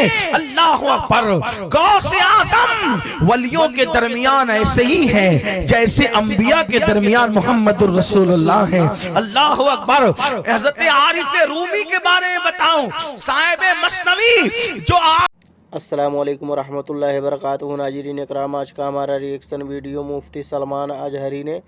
ہیں۔ اللہ اکبر۔ غوث اعظم ولیوں کے درمیان ایسے ہی ہے جیسے انبیاء کے درمیان محمد الرسول اللہ ہے۔ اللہ اکبر۔ حضرت عارف رومی کے بارے میں بتاؤں، صاحب مثنوی جو السلام علیکم ورحمۃ اللہ وبرکاتہ۔ ناظرین اکرام، آج کا ہمارا ریئیکشن ویڈیو مفتی سلمان اجہری نے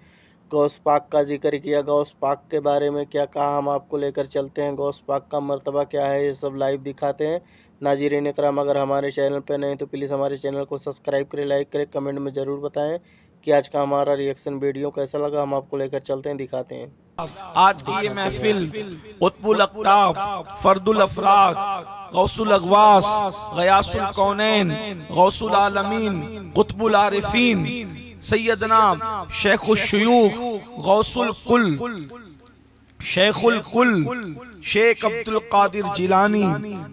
غوث پاک کا ذکر کیا۔ غوث پاک کے بارے میں کیا کہا، ہم آپ کو لے کر چلتے ہیں۔ غوث پاک کا مرتبہ کیا ہے، یہ سب لائیو دکھاتے ہیں۔ ناظرین اکرام، اگر ہمارے چینل پہ نہیں تو پلیز ہمارے چینل کو سبسکرائب کریں، لائک کریں، کمنٹ میں ضرور بتائیں کہ آج کا ہمارا ریئیکشن ویڈیو کیسا لگا۔ ہم آپ کو لے کر چلتے ہیں، دکھاتے ہیں۔ آج کی یہ محفل قطب الاقطاب، فرد الافراد، غوث الاغواث، غیاث الکونین، غوث العالمین، قطب العارفین، سیدنا شیخ الشیوخ، غوث الکل، شیخ الکل، شیخ عبد القادر جیلانی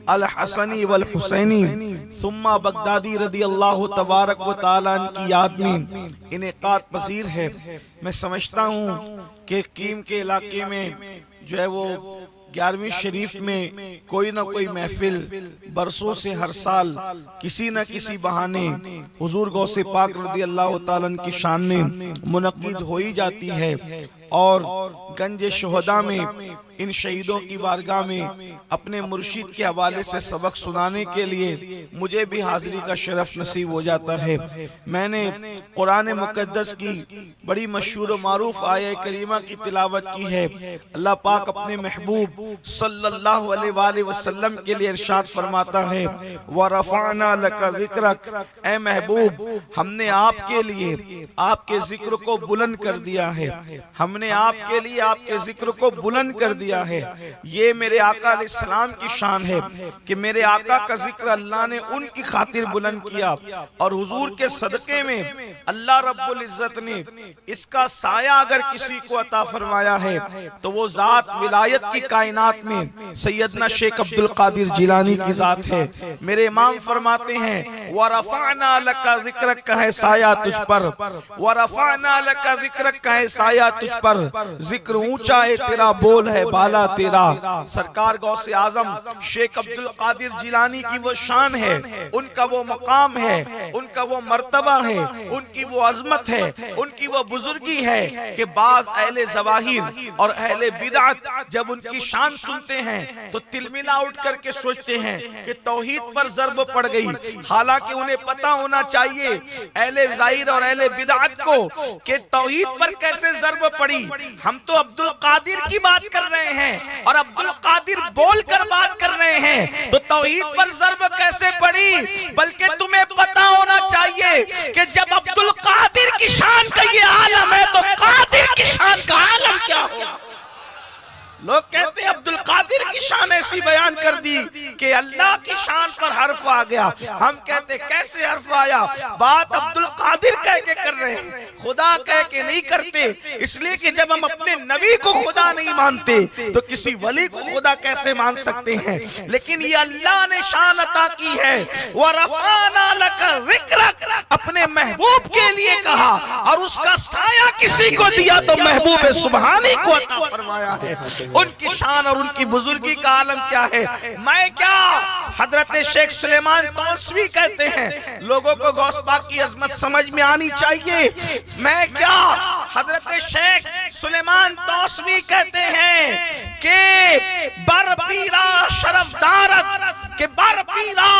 الحسنی والحسینی ثم بغدادی رضی اللہ تبارک و تعالیٰ کی یاد میں انعقاد پذیر ہے۔ میں سمجھتا ہوں کہ کیم کے علاقے میں جو ہے وہ 11ویں شریف میں کوئی نہ کوئی محفل برسوں سے ہر سال کسی نہ کسی بہانے حضور غوث پاک رضی اللہ تعالیٰ کی شان میں منعقد ہوئی جاتی ہے، اور گنج شہداء میں ان شہیدوں کی بارگاہ میں اپنے مرشد کے حوالے سے سبق سنانے کے لیے مجھے بھی حاضری کا شرف نصیب ہو جاتا ہے۔ میں نے قرآن مقدس کی بڑی مشہور و معروف آیہ کریمہ کی تلاوت کی ہے۔ اللہ پاک اپنے محبوب صلی اللہ علیہ وآلہ وسلم کے لیے ارشاد فرماتا ہے، وَرَفَعْنَا لَكَ ذِكْرَكَ، اے محبوب ہم نے آپ کے لیے آپ کے ذکر کو بلند کر دیا ہے، ہم نے آپ کے لیے آپ کے ذکر کو بلند کر دیا ہے۔ یہ میرے آقا علیہ السلام کی شان ہے کہ میرے آقا کا ذکر اللہ نے ان کی خاطر بلند کیا، اور حضور کے صدقے میں اللہ رب العزت نے اس کا سایہ اگر کسی کو عطا فرمایا ہے تو وہ ذات ولایت کی کائنات میں سیدنا شیخ عبد القادر جیلانی کی ذات ہے۔ میرے امام فرماتے ہیں وَرَفَعْنَا لَكَ ذِكْرَكَ ہے سایہ تجھ پر، وَرَفَعْنَا لَكَ ذِكْرَكَ ہے سایہ تجھ پر، ذکر اونچا ہے تیرا، بول ہے بالا تیرا۔ سرکار غوث اعظم شیخ عبد القادر جیلانی کی وہ شان ہے، ان کا وہ مقام ہے، ان کا وہ مرتبہ ہے، ان کی وہ عظمت ہے، ان کی وہ بزرگی ہے کہ بعض اہل ظواہر اور اہل بدعت جب ان کی شان سنتے ہیں تو تلملا اٹھ کر کے سوچتے ہیں کہ توحید پر ضرب پڑ گئی، حالانکہ انہیں پتہ ہونا چاہیے اہل ظاہر اور اہل بدعت کو کہ توحید پر کیسے ضرب پڑی۔ ہم تو عبد القادر کی بات کر رہے ہیں اور عبد القادر بول کر بات کر رہے ہیں، تو توحید پر ضرب کیسے پڑی؟ بلکہ تمہیں پتہ ہونا چاہیے کہ جب عبد القادر کی شان کا یہ عالم ہے تو قادر کی شان کا عالم کیا ہوگا؟ لوگ کہتے ہیں عبد القادر کی شان ایسی بیان کر دی کہ اللہ کی شان پر حرف آ گیا۔ ہم کہتے ہیں کیسے حرف آیا؟ بات عبد القادر کہہ کے کر رہے ہیں، خدا کہہ کے نہیں کرتے، اس لیے کہ جب ہم اپنے نبی کو خدا نہیں مانتے تو کسی ولی کو خدا کیسے مان سکتے ہیں؟ لیکن یہ اللہ نے شان عطا کی ہے۔ وَرَفَعْنَا لَكَ ذِكْرَكَ، اپنے محبوب کے لیے کہا اور اس کا سایہ کسی کو دیا تو محبوب سبحانی کو عطا فرمایا ہے۔ ان کی شان اور ان کی بزرگی کا عالم کیا ہے؟ میں کیا، حضرت شیخ سلیمان توسوی کہتے ہیں لوگوں کو غوث پاک کی عظمت سمجھ میں آنی چاہیے۔ میں کیا، حضرت شیخ سلیمان توسوی کہتے ہیں کہ بر پیرا شرف دارت، کہ بر پیرا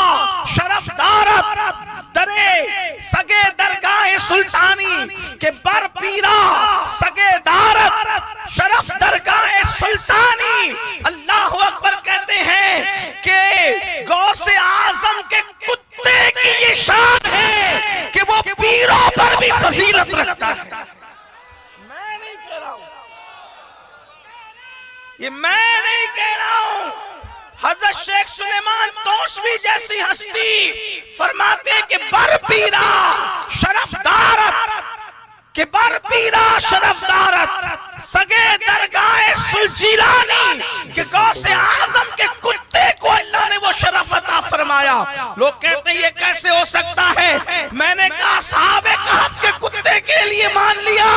شرف دارت درے سگے درگاہ سلطانی، کہ بر پیرا سگے دارت شرف درگاہ سلطانی۔ اللہ اکبر کہتے ہیں کہ غوث اعظم کے کتے کی یہ شان ہے کہ وہ پیروں پر بھی فضیلت رکھتا ہے۔ میں نہیں کہہ رہا ہوں، یہ میں نہیں کہہ رہا ہوں، حضرت شیخ سلیمان توسوی جیسی ہستی فرماتے ہیں کہ بر پیرا شرف دارت، کہ بر پیرا شرف دارت سگے درگاہ سلجیلانی، کہ غوث اعظم کے کتے کو اللہ نے وہ شرف عطا فرمایا۔ لوگ کہتے ہیں یہ کیسے ہو سکتا ہے؟ میں نے کہا اصحاب کہف کے کتے کے لیے مان لیا،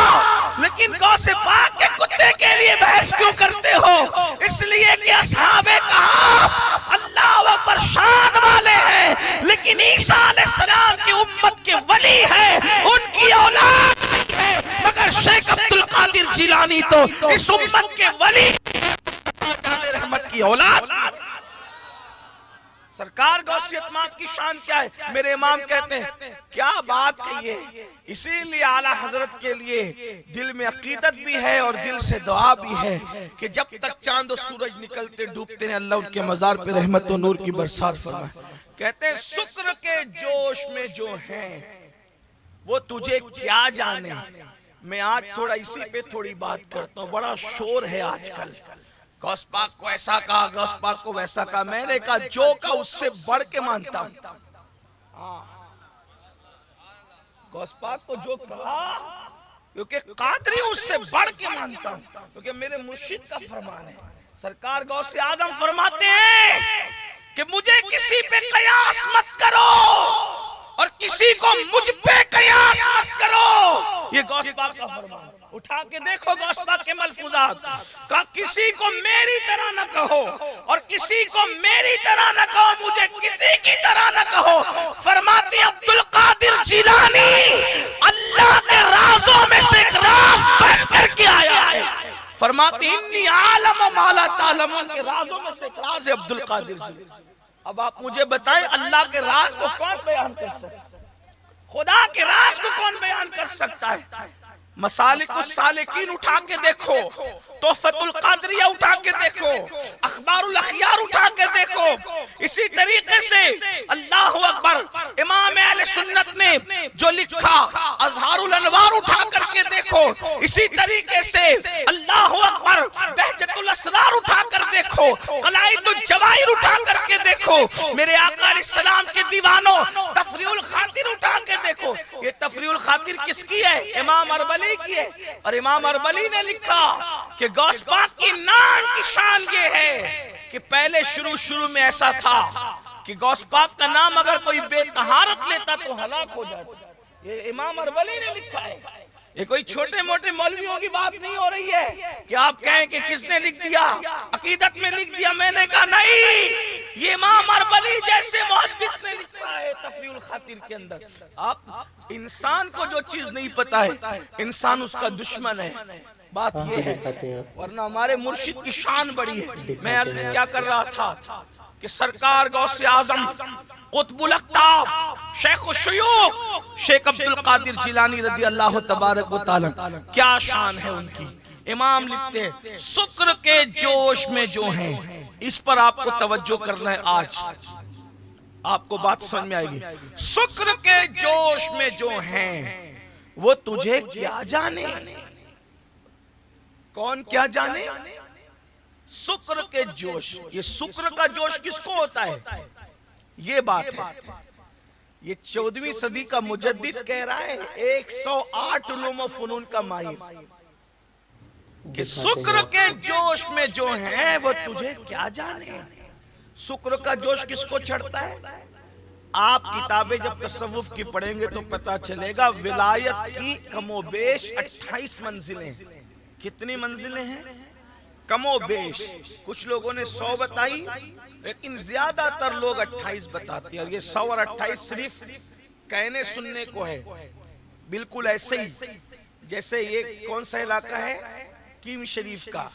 لیکن غوث پاک کے کتے کے لیے بحث کیوں کرتے ہو؟ اس لیے کہ اصحاب کہف اللہ اکبر شان والے ہیں، لیکن عیسیٰ علیہ السلام کی امت کے ولی ہے، ان کی اولاد نہیں ہے، مگر شیخ عبد القادر جیلانی تو اس امت کے ولی رحمت کی اولاد۔ سرکار غوثیت مات کی شان کیا ہے؟ میرے امام کہتے ہیں کیا بات کہیے، اسی لیے اعلیٰ حضرت کے لیے دل میں عقیدت بھی ہے اور دل سے دعا بھی ہے کہ جب تک چاند و سورج نکلتے ڈوبتے ہیں اللہ ان کے مزار پہ رحمت و نور کی برسات فرمائے۔ کہتے ہیں شکر کے جوش میں جو ہیں وہ تجھے کیا جانے۔ میں آج تھوڑا اسی پہ تھوڑی بات کرتا ہوں، بڑا شور ہے آج کل، غوث پاک کو ایسا کہا، غوث پاک کو ویسا کہا۔ میں نے کہا جو کہا اس سے بڑھ کے مانتا ہوں، غوث پاک کو جو کہا کیونکہ قادری اس سے بڑھ کے مانتا ہوں، کیونکہ میرے مرشد کا فرمان ہے۔ سرکار غوث اعظم فرماتے ہیں کہ مجھے کسی پہ قیاس مت کرو اور کسی کو مجھ پہ قیاس مت کرو، یہ غوث پاک کا فرمان ہے۔ اٹھا کے دیکھو غوث پاک کے ملفوظات، کہا کسی کو میری طرح نہ کہو اور کسی کو میری طرح نہ کہو، مجھے کسی کی طرح نہ کہو۔ فرماتے عبد القادر جیلانی اللہ کے رازوں میں سے ایک راز بن کر کے آیا ہے۔ فرماتے انی عالم ما لا تعلمون کے رازوں میں سے ایک راز ہے عبد القادر جیلانی۔ اب آپ مجھے بتائیں اللہ کے راز کو کون بیان کر سکتا ہے؟ خدا کے راز کو کون بیان کر سکتا ہے؟ مسالک السالکین اٹھا کے دیکھو، تحفۃ القادریہ اٹھا کے دیکھو، اخبار الاخیار اٹھا کے دیکھو، اسی طریقے سے اللہ اکبر امام اہل سنت نے جو لکھا اظہار الانوار اٹھا کر کے دیکھو، اسی طریقے سے اللہ اکبر بہجت الاسرار اٹھا کر دیکھو، قلائد الجواہر اٹھا کر کے دیکھو، میرے آقا علیہ السلام کے دیوانوں تفریح الخاطر اٹھا کے دیکھو۔ یہ تفریح الخاطر کس کی ہے؟ امام اربلی کی ہے، اور امام اربلی نے لکھا کہ غوث پاک کی نام کی شان یہ ہے کہ پہلے شروع میں ایسا تھا کہ غوث پاک کا نام اگر کوئی بے طہارت لیتا تو ہلاک ہو جاتا۔ یہ امام اربلی نے لکھا ہے، یہ کوئی چھوٹے موٹے مولویوں کی بات نہیں ہو رہی ہے کہ آپ کہیں کہ کس نے لکھ دیا، عقیدت میں لکھ دیا۔ میں نے کہا نہیں، یہ امام اربلی جیسے محدث نے لکھا ہے تفریح الخاطر کے اندر۔ آپ انسان کو جو چیز نہیں پتا ہے انسان اس کا دشمن ہے، بات یہ ہے، ورنہ ہمارے مرشد کی شان بڑی ہے۔ میں عرض کیا کر رہا تھا کہ سرکار غوث اعظم قطب الاقطاب شیخ الشیوخ شیخ عبد القادر جیلانی رضی اللہ تبارک و تعالی کیا شان ہے ان کی۔ امام لکھتے ہیں شکر کے جوش میں جو ہیں، اس پر آپ کو توجہ کرنا ہے، آج آپ کو بات سمجھ میں آئے گی۔ شکر کے جوش میں جو ہیں وہ تجھے کیا جانے، کون کیا جانے؟ شکر کے جوش۔ یہ شکر کا جوش کس کو ہوتا ہے؟ یہ بات ہے، یہ 14ویں صدی کا مجدد کہہ رہا ہے، 108 علوم و فنون کا ماہر، کہ شکر کے جوش میں جو ہیں وہ تجھے کیا جانے۔ شکر کا جوش کس کو چڑھتا ہے؟ آپ کتابیں جب تصوف کی پڑھیں گے تو پتا چلے گا ولایت کی کم و بیش 28 منزلیں۔ کتنی منزلیں ہیں؟ کم و بیش، کچھ لوگوں نے 100 بتائی لیکن زیادہ تر لوگ 28 بتاتے ہیں، اور یہ 100 اور 28 صرف کہنے سننے کو ہے۔ بالکل ایسے ہی جیسے یہ کون سا علاقہ ہے کیم شریف کا،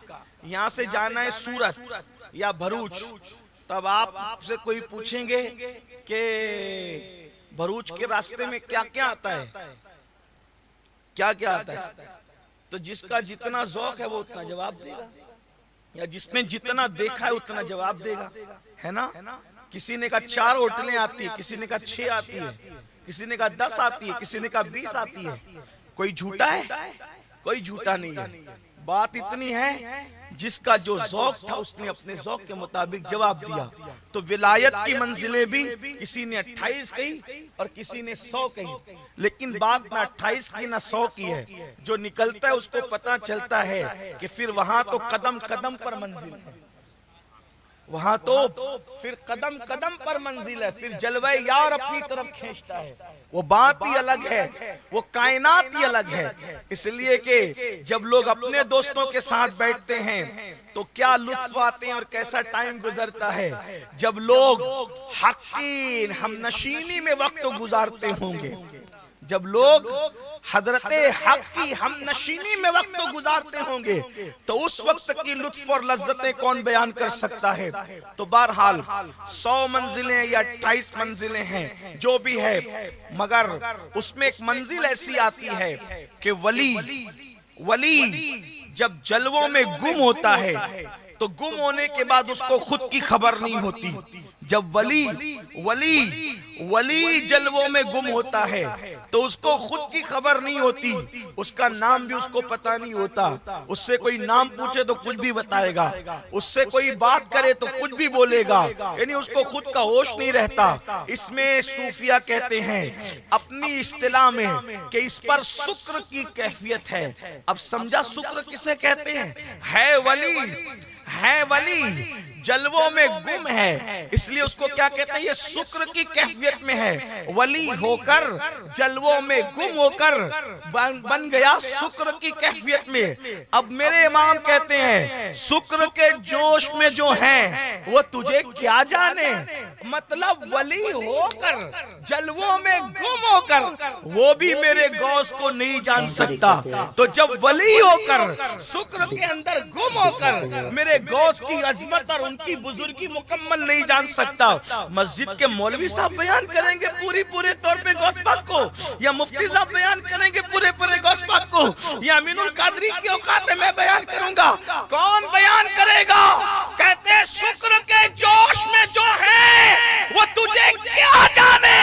یہاں سے جانا ہے سورت یا بھروچ، تب آپ سے کوئی پوچھیں گے کہ بھروچ کے راستے میں کیا کیا آتا ہے، کیا کیا آتا ہے، تو جس کا جتنا ذوق ہے وہ اتنا جواب دے گا، یا جس نے جتنا دیکھا ہے اتنا جواب دے گا، ہے نا؟ کسی نے کہا 4 ہوٹلیں آتی ہے، کسی نے کہا 6 آتی ہے، کسی نے کہا 10 آتی ہے، کسی نے کہا 20 آتی ہے۔ کوئی جھوٹا ہے؟ کوئی جھوٹا نہیں ہے۔ بات اتنی ہے جس کا جو ذوق تھا اس نے اپنے ذوق کے مطابق جواب دیا۔ تو ولایت کی منزلیں بھی کسی نے 28 کہی اور کسی نے 100 کہی، لیکن بات نہ 28 کی نہ 100 کی ہے، جو نکلتا ہے اس کو پتا چلتا ہے کہ پھر وہاں تو قدم قدم پر منزل ہے۔ وہاں تو پھر قدم قدم پر منزل ہے، پھر جلوہ یار اپنی طرف کھینچتا ہے، وہ بات ہی الگ ہے، وہ کائنات ہی الگ ہے۔ اس لیے کہ جب لوگ اپنے دوستوں کے ساتھ بیٹھتے ہیں تو کیا لطف آتے ہیں اور کیسا ٹائم گزرتا ہے، جب لوگ حق کی ہم نشینی میں وقت گزارتے ہوں گے، جب لوگ حضرت حق کی ہم نشینی میں وقت گزارتے ہوں گے تو اس وقت کی لطف اور لذتیں کون بیان کر سکتا ہے۔ تو بہرحال 100 منزلیں یا 28 منزلیں ہیں جو بھی ہے، مگر اس میں ایک منزل ایسی آتی ہے کہ ولی جب جلووں میں گم ہوتا ہے تو گم ہونے کے بعد اس کو خود کی خبر نہیں ہوتی۔ جب ولی جلووں میں گم ہوتا ہے تو اس کو خود کی خبر نہیں ہوتی، اس کا نام بھی اس کو پتا نہیں ہوتا، اس سے کوئی نام پوچھے تو کچھ بھی بتائے گا، اس سے کوئی بات کرے تو کچھ بھی بولے گا، یعنی اس کو خود کا ہوش نہیں رہتا۔ اس میں صوفیہ کہتے ہیں اپنی اصطلاح میں کہ اس پر سکر کی کیفیت ہے۔ اب سمجھا سکر کسے کہتے ہیں؟ ہے ولی جلووں میں گم ہے، اس لیے اس کو کیا کہتے ہیں؟ یہ سکر کی کیفیت میں ہے، ولی ہو کر جلووں میں گم ہو کر بن گیا سکر کی کیفیت میں۔ اب میرے امام کہتے ہیں سکر کے جوش میں جو ہیں وہ تجھے کیا جانے، مطلب ولی ہو کر جلووں میں گم ہو کر وہ بھی میرے غوث کو نہیں جان سکتا، تو جب ولی ہو کر سکر کے اندر گم ہو کر میرے غوث کی عظمت اور ان کی بزرگی مکمل نہیں جان سکتا۔ مسجد کے مولوی صاحب بیان کریں گے پورے طور پہ غوث پاک کو، یا مفتی صاحب بیان کریں گے پورے غوث پاک کو، یا امین القادری کی اوقات میں بیان کروں گا، کون بیان کرے گا؟ کہتے ہیں شکر کے جوش میں جو ہے وہ تجھے کیا جانے،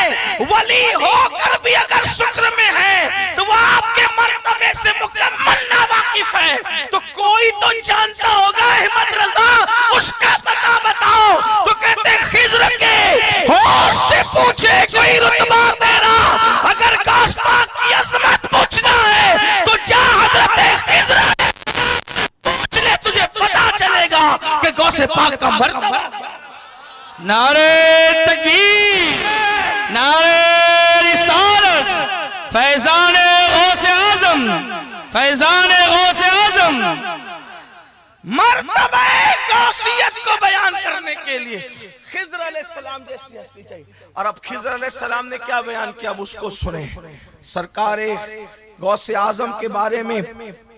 ولی ہو کر بھی اگر شکر میں ہے تو وہ آپ کے مرتبے سے مکمل ناواقف ہے، تو کوئی تو جانتا ہوگا احمد رضا، اس کا پتہ بتاؤ۔ تو کہتے ہیں خضر کے ہوش سے پوچھے کوئی رتبہ تیرا، اگر غوث پاک کی عظمت پوچھنا ہے تو جا حضرت خضر پوچھ لے، تجھے پتہ چلے گا کہ غوث پاک کا مرتبہ۔ نعرہ تکبیر، نعرہ رسالت، فیضان غوث اعظم، فیضان غوث اعظم۔ مرتبہ غوثیت کو بیان کرنے کے لیے خضر علیہ السلام جیسی ہستی چاہیے، اور اب خضر علیہ السلام نے کیا بیان کیا اب اس کو سنیں۔ سرکار غوث اعظم کے بارے میں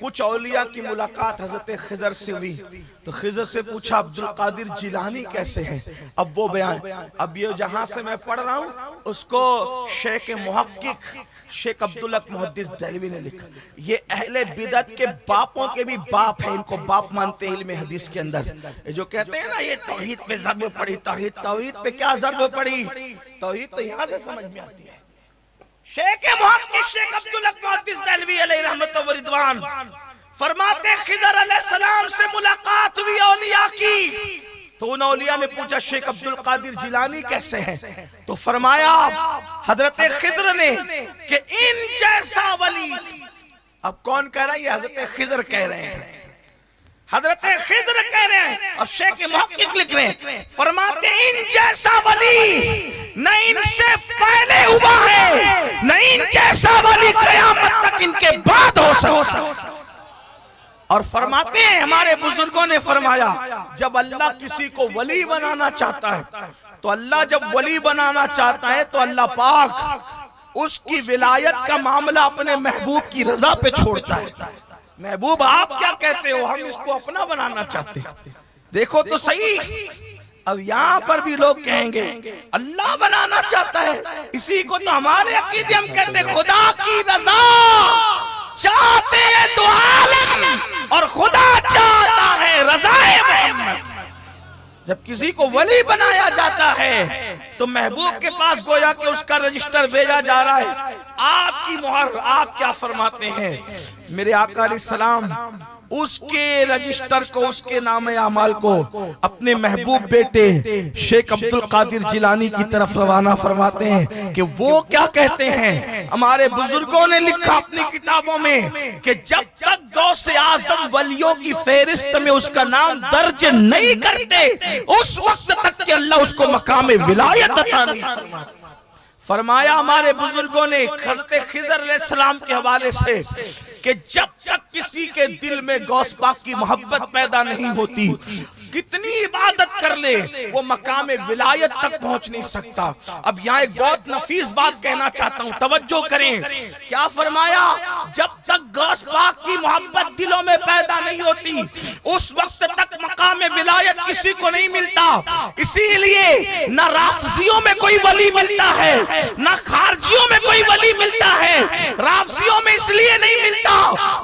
کچھ اولیاء کی ملاقات حضرت خضر سے ہوئی، تو خضر سے پوچھا عبدالقادر جیلانی کیسے ہیں، اب وہ بیان، اب یہ جہاں سے میں پڑھ رہا ہوں اس کو شیخ محقق شیخ عبدالحق محدث دہلوی نے لکھا۔ یہ اہل بدعت کے باپوں کے بھی باپ ہیں، ان کو باپ مانتے ہیں علم حدیث کے اندر۔ یہ جو کہتے ہیں نا یہ توحید پہ ضرب پڑی، توحید پہ کیا ضرب پڑی، توحید تو یہاں سے سمجھ میں آتی ہے۔ شیخ محقق شیخ عبدالحق محدث دہلوی علیہ رحمت و رضوان فرماتے خضر علیہ السلام سے ملاقات ہوئی اولیاء کی، تو ان اولیاء نے پوچھا شیخ عبدالقادر جیلانی کیسے ہیں، تو فرمایا حضرت خضر نے کہ ان جیسا ولی، اب کون کہہ رہا ہے؟ یہ حضرت خضر کہہ رہے ہیں، حضرت خضر کہہ رہے ہیں، اور شیخ محقق لکھ رہے ہیں، فرماتے ان جیسا ولی نہ ان سے پہلے ہوا ہے، نہ ان جیسا ولی قیامت تک ان کے بعد ہو سکتا۔ اور فرماتے ہیں ہمارے بزرگوں نے فرمایا جب اللہ کسی کو ولی بنانا چاہتا ہے تو اللہ جب ولی بنانا چاہتا ہے تو اللہ پاک اس کی ولایت کا معاملہ اپنے محبوب کی رضا پہ چھوڑتا ہے۔ محبوب آپ کیا کہتے ہو، ہم اس کو اپنا بنانا چاہتے ہیں، دیکھو تو صحیح۔ اب یہاں پر بھی لوگ کہیں گے اللہ بنانا چاہتا ہے، اسی کو تو ہمارے عقیدے ہم کہتے ہیں خدا کی رضا چاہتے ہیں تو عالم، اور خدا چاہتا ہے رضائے محمد۔ جب کسی کو ولی بنایا جاتا ہے تو محبوب کے پاس گویا کہ اس کا رجسٹر بھیجا جا رہا ہے، آپ کی مہر۔ آپ کیا فرماتے ہیں؟ میرے آقا علیہ السلام اس کے رجسٹر کو, اس کے نام اعمال کو اپنے محبوب بیٹے شیخ عبد القادر جیلانی کی طرف روانہ فرماتے ہیں کہ وہ کیا کہتے ہیں. ہمارے بزرگوں نے لکھا اپنی کتابوں میں کہ جب تک غوث اعظم ولیوں کی فہرست میں اس کا نام درج نہیں کرتے اس وقت تک کہ اللہ اس کو مقام ولایت عطا نہیں فرماتے. فرمایا ہمارے بزرگوں نے حضرت خضر علیہ السلام کے حوالے سے کہ جب تک کسی کے دل میں غوث پاک کی محبت پیدا نہیں ہوتی, کتنی عبادت کر لے وہ مقام ولایت تک پہنچ نہیں سکتا. اب یہاں ایک بہت نفیس بات کہنا چاہتا ہوں, توجہ کریں. کیا فرمایا؟ جب تک غوث پاک کی محبت دلوں میں پیدا نہیں ہوتی اس وقت تک مقام ولایت کسی کو نہیں ملتا. اسی لیے نہ رافضیوں میں کوئی ولی ملتا ہے, نہ خارجیوں میں کوئی ولی ملتا ہے. رافضیوں میں اس لیے نہیں ملتا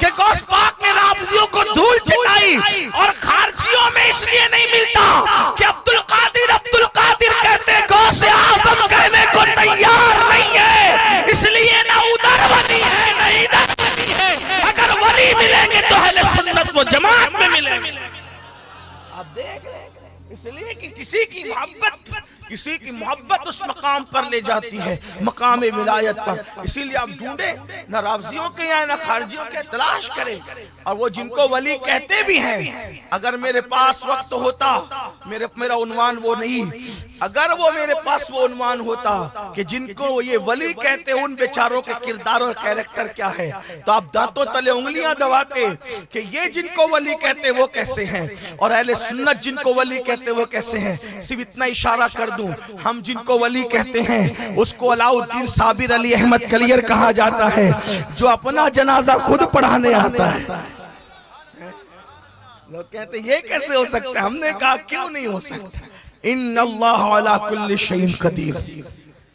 کہ غوث پاک نے رافضیوں کو دھول چٹائی, اور خارجیوں میں اس لیے نہیں ملتا کہ عبد القادر کہتے غوث اعظم کہنے کو تیار نہیں ہے, اس لیے نہ ادھر ولی ہے نہ ادھر ولی ہے. اگر ولی ملیں گے تو اہل سنت و جماعت میں ملیں گے. آپ دیکھ رہے ہیں, اس لیے کہ کسی کی محبت اس مقام پر لے جاتی ہے, مقام ولایت پر. اسی لیے آپ ڈھونڈے نہ رافضیوں کے یا نہ خارجیوں کے, تلاش کریں. اور وہ جن کو ولی کہتے بھی ہیں, اگر میرے پاس وقت ہوتا, میرا عنوان وہ نہیں, اگر وہ میرے پاس وہ عنوان ہوتا کہ جن کو یہ ولی کہتے ان بیچاروں کے کردار اور کیریکٹر کیا ہے, تو آپ دانتوں تلے انگلیاں دباتے کہ یہ جن کو ولی کہتے وہ کیسے ہیں اور اہل سنت جن کو ولی کہتے وہ کیسے ہیں. صرف اتنا اشارہ کر دوں, ہم جن کو ولی کہتے ہیں اس کو علاؤالدین صابر علی احمد کلیر کہا جاتا ہے, جو اپنا جنازہ خود پڑھانے آتا ہے. لوگ کہتے ہیں یہ کیسے ہو سکتا ہے, ہم نے کہا کیوں نہیں ہو سکتا. ان اللہ علی کل شیء قدیر.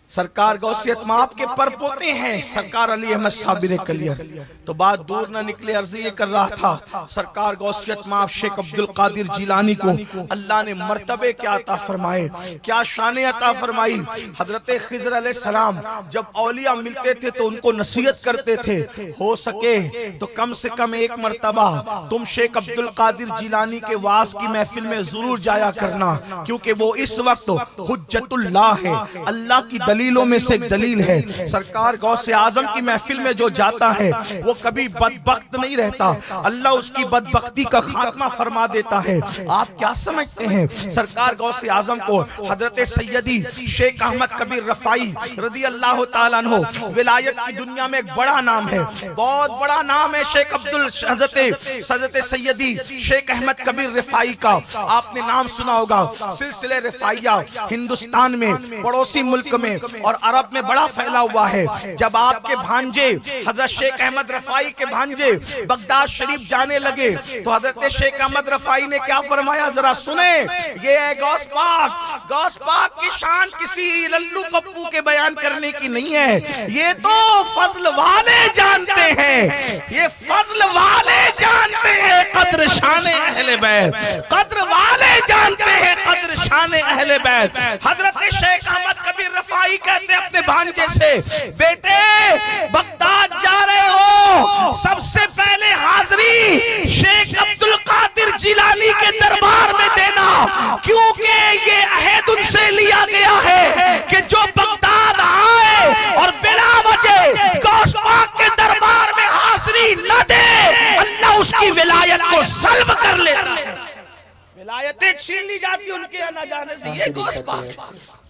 سرکار غوثیت مآب کے پرپوتے ہیں سرکار علی احمد صابر کلیر. تو بات دور نہ نکلے, عرض یہ کر رہا تھا سرکار غوثیت مآب شیخ عبد القادر جیلانی کو اللہ نے مرتبے کیا عطا فرمائے, کیا شان عطا فرمائی. حضرت خضر علیہ السلام جب اولیاء ملتے تھے تو ان کو نصیحت کرتے تھے, ہو سکے تو کم سے کم ایک مرتبہ تم شیخ عبد القادر جیلانی کے واعظ کی محفل میں ضرور جایا کرنا, کیونکہ وہ اس وقت حجت اللہ ہے, اللہ کی دلیلوں میں سے ایک دلیل ہے. سرکار غوث اعظم کی محفل میں جو جاتا ہے وہ کبھی بدبخت نہیں رہتا, اللہ اس کی بدبختی کا خاتمہ فرما دیتا ہے. آپ کیا سمجھتے ہیں سرکار غوث اعظم کو حضرت سیدی شیخ احمد کبیر رفاعی رضی اللہ تعالیٰ عنہ, ولایت کی دنیا میں ایک بڑا نام ہے, بہت بڑا نام ہے شیخ حضرت سیدی شیخ احمد کبیر رفاعی کا. آپ نے نام سنا ہوگا, سلسلہ رفاعیہ ہندوستان میں, پڑوسی ملک میں اور عرب میں بڑا پھیلا ہوا ہے. جب آپ کے بھانجے حضرت شیخ احمد رفاعی کے بھانجے بغداد شریف جانے لگے تو حضرت شیخ احمد رفاعی نے کیا فرمایا, ذرا سنیں, یہ ہے غوث پاک. غوث پاک کی شان کسی للو پپو کے بیان کرنے کی نہیں ہے, یہ تو فضل والے جانتے ہیں, یہ فضل والے جانتے ہیں قدر شان اہل بیت, قدر والے جانتے ہیں قدر شان اہل بیت. حضرت شیخ احمد کبیر رفاعی کہتے ہیں اپنے بھانجے سے, بیٹے بغداد جا رہے ہو, سب سے پہلے حاضری شیخ عبد القادر جیلانی کے دربار میں دینا, کیونکہ یہ عہد ان سے لیا گیا ہے کہ جو بغداد آئے اور بلا وجہ غوث پاک کے دربار میں حاضری نہ دے اللہ اس کی ولایت کو سلب کر لیتا ہے. ولایتیں چھین لی جاتی ان کے نہ جانے سے. یہ غوث پاک,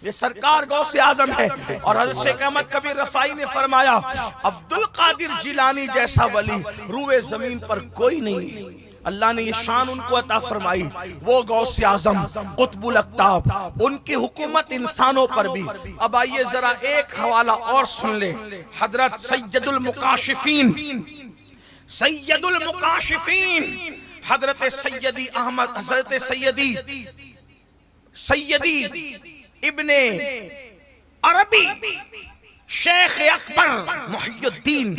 یہ سرکار غوث اعظم ہے. اور حضرت شیخ احمد کبیر رفاعی نے فرمایا عبد القادر جیلانی جیسا ولی روئے زمین پر کوئی نہیں. اللہ نے یہ شان ان کو عطا فرمائی. وہ غوث اعظم قطب الاقطاب, ان کی حکومت انسانوں پر بھی. اب آئیے ذرا ایک حوالہ اور سن لیں. حضرت سید المکاشفین حضرت سیدی احمد, حضرت سیدی ابن عربی شیخ اکبر محی الدین,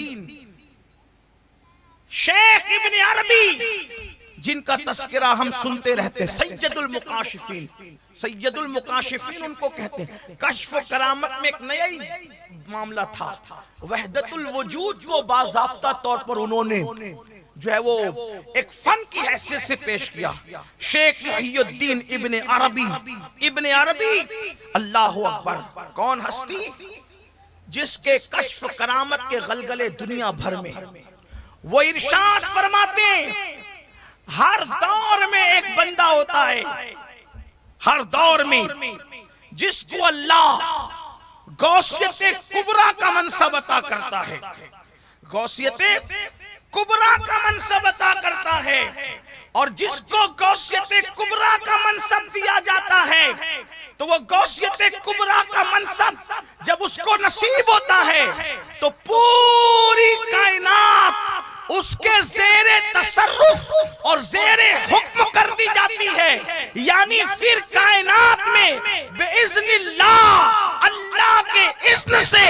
شیخ ابن عربی جن کا تذکرہ ہم سنتے رہتے, سید المکاشفین. سید المکاشفین ان کو کہتے ہیں. کشف و کرامت میں ایک نیا ہی معاملہ تھا. وحدت الوجود کو باضابطہ طور پر انہوں نے جو ہے وہ ایک فن کی حیثیت سے پیش کیا. شیخ محی الدین ابن عربی اللہ اکبر. کون ہستی جس کے کشف کرامت کے غلغلے دنیا بھر میں. وہ ارشاد فرماتے ہیں ہر دور میں ایک بندہ ہوتا ہے، ہر دور میں جس کو اللہ غوثیت کبریٰ کا منصب عطا کرتا ہے، غوثیت کبریٰ کا منصب عطا کرتا ہے. اور جس کو غوثیت کبریٰ کا منصب دیا جاتا ہے تو وہ غوثیت کبریٰ کا منصب جب اس کو نصیب ہوتا ہے تو پوری کائنات اس کے زیر تصرف اور زیر حکم کر دی جاتی ہے. یعنی پھر کائنات میں بِإِذْنِ اللَّهِ اللہ کے اذن سے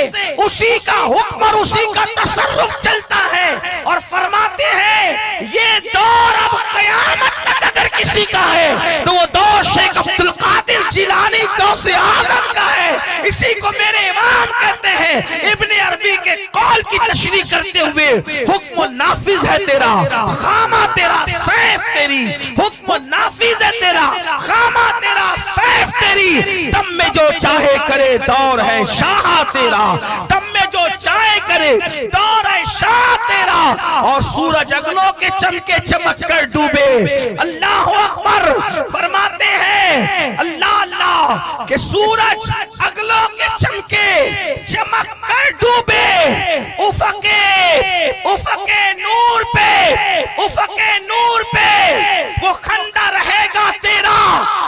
اسی کا حکم اور اسی کا تصرف چلتا ہے. اور فرماتے ہیں یہ دور اب قیامت تک اگر کسی کا ہے تو وہ دور شیخ عبدالقادر جیلانی غوث اعظم کا ہے. اسی کو میرے امام کہتے ہیں. ابن عربی کے قول کی تشریح کرتے ہوئے حکم نافذ ہے تیرا، خامہ تیرا، سیف تیری. حکم نافذ ہے تیرا، خامہ تیرا، سیف تیری. دم میں جو چاہے کرے دور ہے شاہ تیرا. دم میں جو چاہے کرے دور ہے شاہ تیرا. اور سورج اگلوں کے چمکے چمک کر ڈوبے. اللہ اکبر. فرماتے ہیں اللہ اللہ کہ سورج اگلوں کے چمکے چمک کر ڈوبے. افق نور پہ، افق نور پہ وہ کھنڈا رہے گا تیرا.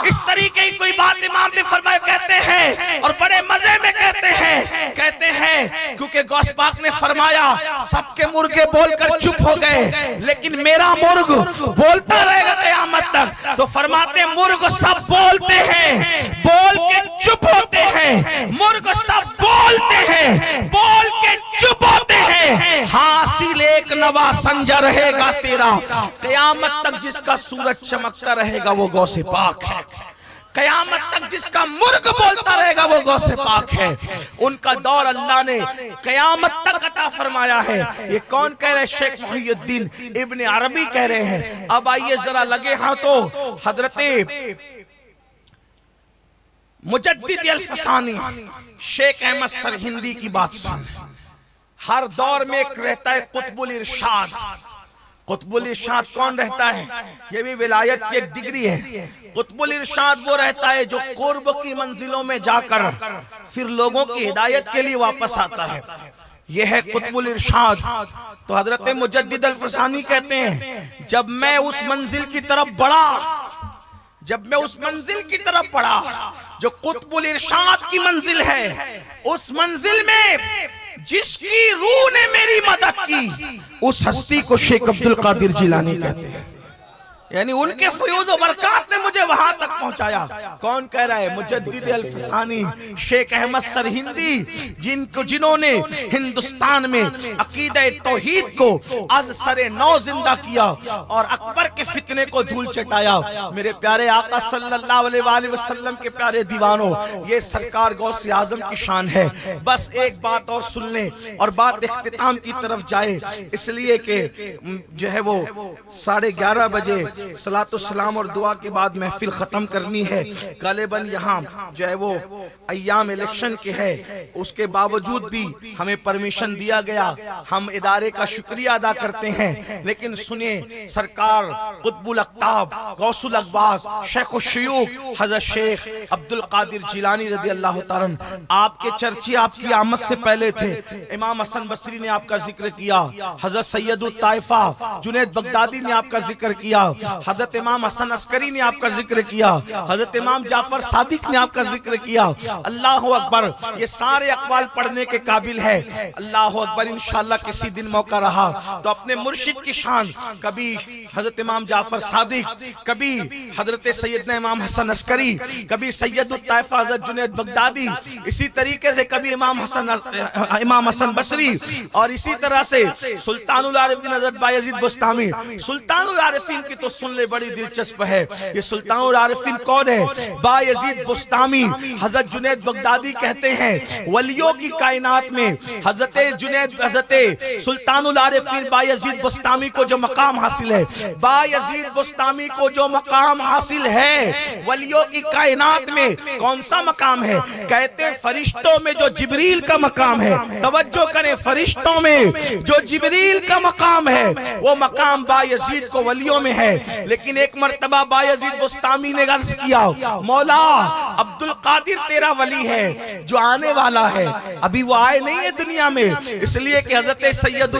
اس طریقے کی کوئی بات امام نے فرمایا کہتے ہیں اور بڑے مزے میں کہتے ہیں کیونکہ غوث پاک نے فرمایا سب کے مرغے بول کر چپ ہو گئے لیکن میرا مرغ بولتا رہے گا قیامت تک. تو فرماتے مرغ سب بولتے ہیں، بول کے چپ ہوتے ہیں. مرغ سب بولتے ہیں، بول کے چپ ہوتے ہیں. حاصل ایک نوا سنجا رہے گا تیرا. قیامت تک جس کا سورج چمکتا رہے گا وہ غوث پاک ہے. قیامت تک جس کا مرغ بولتا رہے گا وہ غوث پاک ہے. ان کا دور اللہ نے قیامت تک عطا فرمایا ہے. یہ کون کہہ رہے ہیں؟ شیخ محی الدین ابن عربی کہہ رہے ہیں. اب آئیے ذرا لگے ہاں تو حضرت مجدد الفسانی شیخ احمد سرہندی کی بات سن. ہر دور میں ایک رہتا ہے قطب الارشاد. قطب الارشاد کون رہتا ہے؟ یہ بھی ولایت کی ایک ڈگری ہے. قطب الارشاد وہ رہتا ہے جو قرب کی منزلوں میں جا کر پھر لوگوں کی ہدایت کے لیے واپس آتا ہے. یہ ہے قطب الارشاد. تو حضرت مجدد الفسانی کہتے ہیں جب میں اس منزل کی طرف بڑھا جو قطب الارشاد کی منزل ہے، اس منزل میں جس کی روح نے میری مدد کی اس ہستی کو شیخ عبدالقادر جیلانی کہتے ہیں. یعنی ان کے فیوز و برکات نے مجھے وہاں تک پہنچایا. کون کہہ رہا ہے؟ مجدد الفسانی شیخ احمد سرہندی جنہوں نے ہندوستان میں عقیدہ توحید کو از سر نو زندہ کیا اور اکبر کے فتنے کو دھول چٹایا. میرے پیارے آقا صلی اللہ علیہ وآلہ وسلم کے پیارے دیوانوں، یہ سرکار غوث اعظم کی شان ہے. بس ایک بات اور سن لیں اور بات اختتام کی طرف جائے، اس لیے کہ جو ہے وہ 11:30 بجے صلاۃ السلام اور دعا کے بعد محفل ختم کرنی ہے. غالباً یہاں جو ہے وہ ایام الیکشن کے ہے، اس کے باوجود بھی ہمیں پرمیشن دیا گیا. ہم ادارے کا شکریہ ادا کرتے ہیں. لیکن سنیں، سرکار قطب الاقطاب غوث الاغواث شیخ الشیوخ حضرت شیخ عبدالقادر جیلانی رضی اللہ تعالیٰ عنہ، آپ کے چرچے آپ کی آمد سے پہلے تھے. امام حسن بصری نے آپ کا ذکر کیا، حضرت سید الطائفہ جنید بغدادی نے آپ کا ذکر کیا، حضرت امام حسن عسکری نے آپ کا ذکر کیا، حضرت امام جعفر صادق نے آپ کا ذکر کیا. اللہ اکبر. یہ سارے اقوال پڑھنے کے قابل ہے. اللہ اکبر. انشاءاللہ کسی دن موقع رہا تو اپنے مرشد کی شان، کبھی حضرت امام جعفر صادق، کبھی حضرت سیدنا امام حسن عسکری، کبھی سید الطائفہ حضرت جنید بغدادی، اسی طریقے سے کبھی امام حسن بصری، اور اسی طرح سے سلطان العارفین حضرت بایزید بستامی. سلطان العارفین کی تو سن لے، بڑی دلچسپ ہے۔ یہ سلطان العارفین کون ہے؟ بایزید بسطامی۔ حضرت جنید بغدادی کہتے ہیں ولیوں کی کائنات میں حضرت سلطان العارفین بایزید بسطامی کو جو مقام حاصل ہے، بایزید بسطامی کو جو مقام حاصل ہے ولیوں کی کائنات میں، کون سا مقام ہے؟ کہتے ہیں فرشتوں میں جو جبریل کا مقام ہے، توجہ کریں، فرشتوں میں جو جبریل کا مقام ہے وہ مقام بایزید کو ولیوں میں ہے۔ لیکن ایک مرتبہ بایزید بسطامی نے عرض کیا مولا عبد القادر تیرا ولی ہے جو آنے والا ہے، ابھی وہ آئے نہیں ہے دنیا میں، اس لیے کہ حضرت سید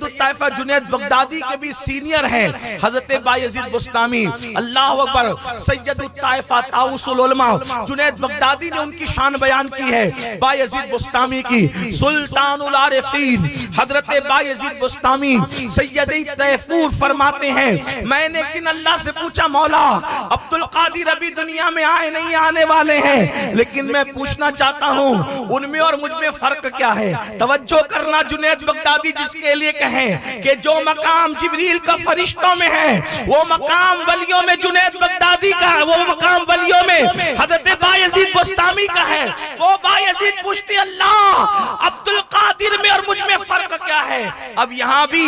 الطائفہ جنید بغدادی کے بھی سینئر ہیں حضرت بایزید بسطامی، اللہ اکبر۔ سید الطائفہ طاؤس العلماء جنید بغدادی نے ان کی شان بیان کی ہے بایزید بسطامی کی۔ سلطان العارفین حضرت بایزید بسطامی سیدی تیفور فرماتے ہیں میں نے ایک دن اللہ سے پوچھا مولا عبد القادر ابھی دنیا میں آئے نہیں، آنے والے ہیں، لیکن میں پوچھنا چاہتا ہوں ان میں اور مجھ میں فرق کیا ہے؟ توجہ کرنا، جنید بغدادی جس کے لیے کہیں کہ جو مقام جبریل کا فرشتوں میں ہے وہ مقام ولیوں میں جنید بغدادی کا ہے، وہ مقام ولیوں میں حضرت بایزید بسطامی کا ہے۔ وہ بایزید پوچھتے اللہ عبد القادر میں اور مجھ میں فرق کیا ہے؟ اب یہاں بھی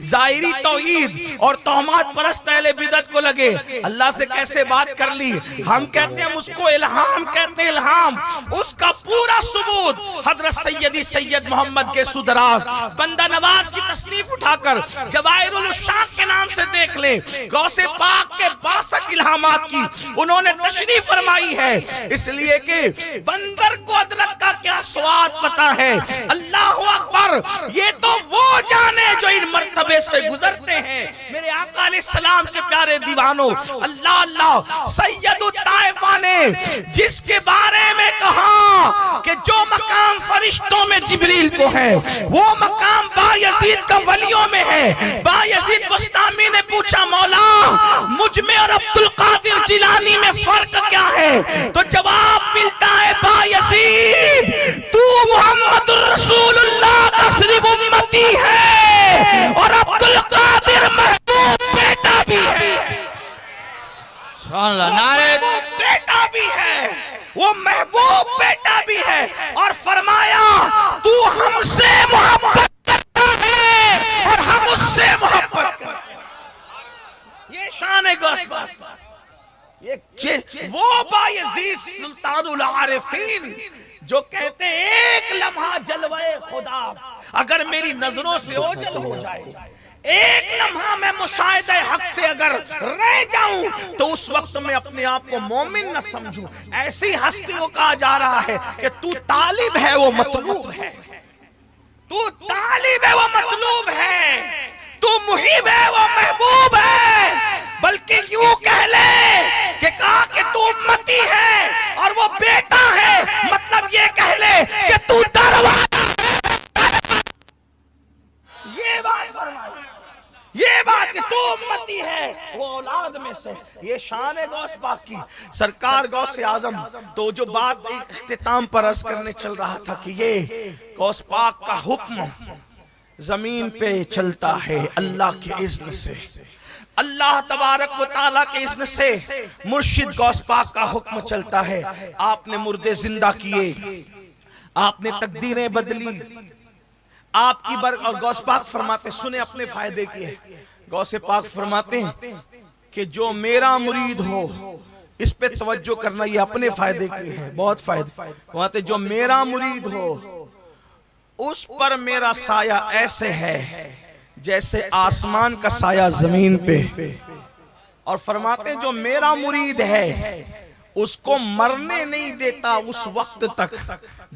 ظاہری توحید اور تہمات پرست اہل بدعت کو لگے اللہ سے کیسے بات کر لی، ہم کہتے ہیں اس کو الہام کہتے ہیں، الہام اس کا پورا ثبوت حضرت سیدی سید محمد کے سدراز بندہ نواز کی تصنیف اٹھا کر جواہر الشاق کے نام سے دیکھ لیں، غوث پاک کے 62 الہامات کی انہوں نے تشریح فرمائی ہے، اس لیے کہ بندر کو ادرک کا کیا سواد پتا ہے۔ اللہ اکبر، یہ تو وہ جانے جو ان مرتبے سے گزرتے ہیں۔ میرے آقا علیہ السلام کے پیارے دیوانوں، اللہ اللہ، سید الطائفہ نے جس کے بارے میں کہا کہ جو مقام فرشتوں میں جبریل کو ہے وہ مقام بایزید کا ولیوں میں ہے۔ بایزید بسطامی نے پوچھا مولا مجھ میں اور عبد القادر جیلانی میں فرق کیا ہے؟ تو جواب ملتا ہے بایزید تو محمد رسول اللہ کا صرف امتی ہے اور عبد القادر محبوب بیٹا بھی ہے۔ سبحان اللہ، نعرہ بیٹا بھی ہے، وہ محبوب بیٹا بھی ہے، اور فرمایا تو ہم سے محبت کرتا ہے اور ہم اس سے محبت کرتے ہیں۔ یہ شان ہے غوث پاک، وہ بایزید سلطان العارفین جو کہتے ہیں ایک لمحہ جلوے خدا اگر میری نظروں سے اوجھل ہو جائے، ایک لمحہ میں مشاہدہ حق سے اگر رہ جاؤں تو اس وقت میں اپنے آپ کو مومن نہ سمجھوں۔ ایسی ہستی کو کہا جا رہا ہے کہ تو طالب ہے وہ مطلوب ہے، تو طالب ہے وہ مطلوب ہے، تو محب ہے وہ محبوب ہے، بلکہ یوں کہہ لے کہ کہا کہ تو امتی ہے اور وہ بیٹا ہے، مطلب یہ کہہ لے کہ تو دروازہ ہے۔ یہ بات فرمائی، یہ بات کہ تو امتی ہے وہ اولاد میں سے، یہ شان ہے غوث پاک کی۔ سرکار غوث اعظم تو جو بات اختتام پر عرض کرنے چل رہا تھا کہ یہ غوث پاک کا حکم زمین پہ چلتا ہے اللہ کے اذن سے، اللہ تبارک و تعالیٰ کے اذن سے مرشد غوث پاک کا حکم چلتا ہے۔ آپ نے مردے زندہ کیے، آپ نے تقدیریں بدلی، آپ کی اور غوث پاک فرماتے سنیں اپنے فائدے کی ہے، غوث پاک فرماتے ہیں کہ جو میرا مرید ہو، اس پہ توجہ کرنا، یہ اپنے فائدے کی ہے، بہت فائدے فرماتے جو میرا مرید ہو اس پر میرا سایہ ایسے ہے جیسے آسمان کا سایہ زمین پہ، اور فرماتے ہیں جو میرا مرید ہے اس کو مرنے نہیں دیتا اس وقت تک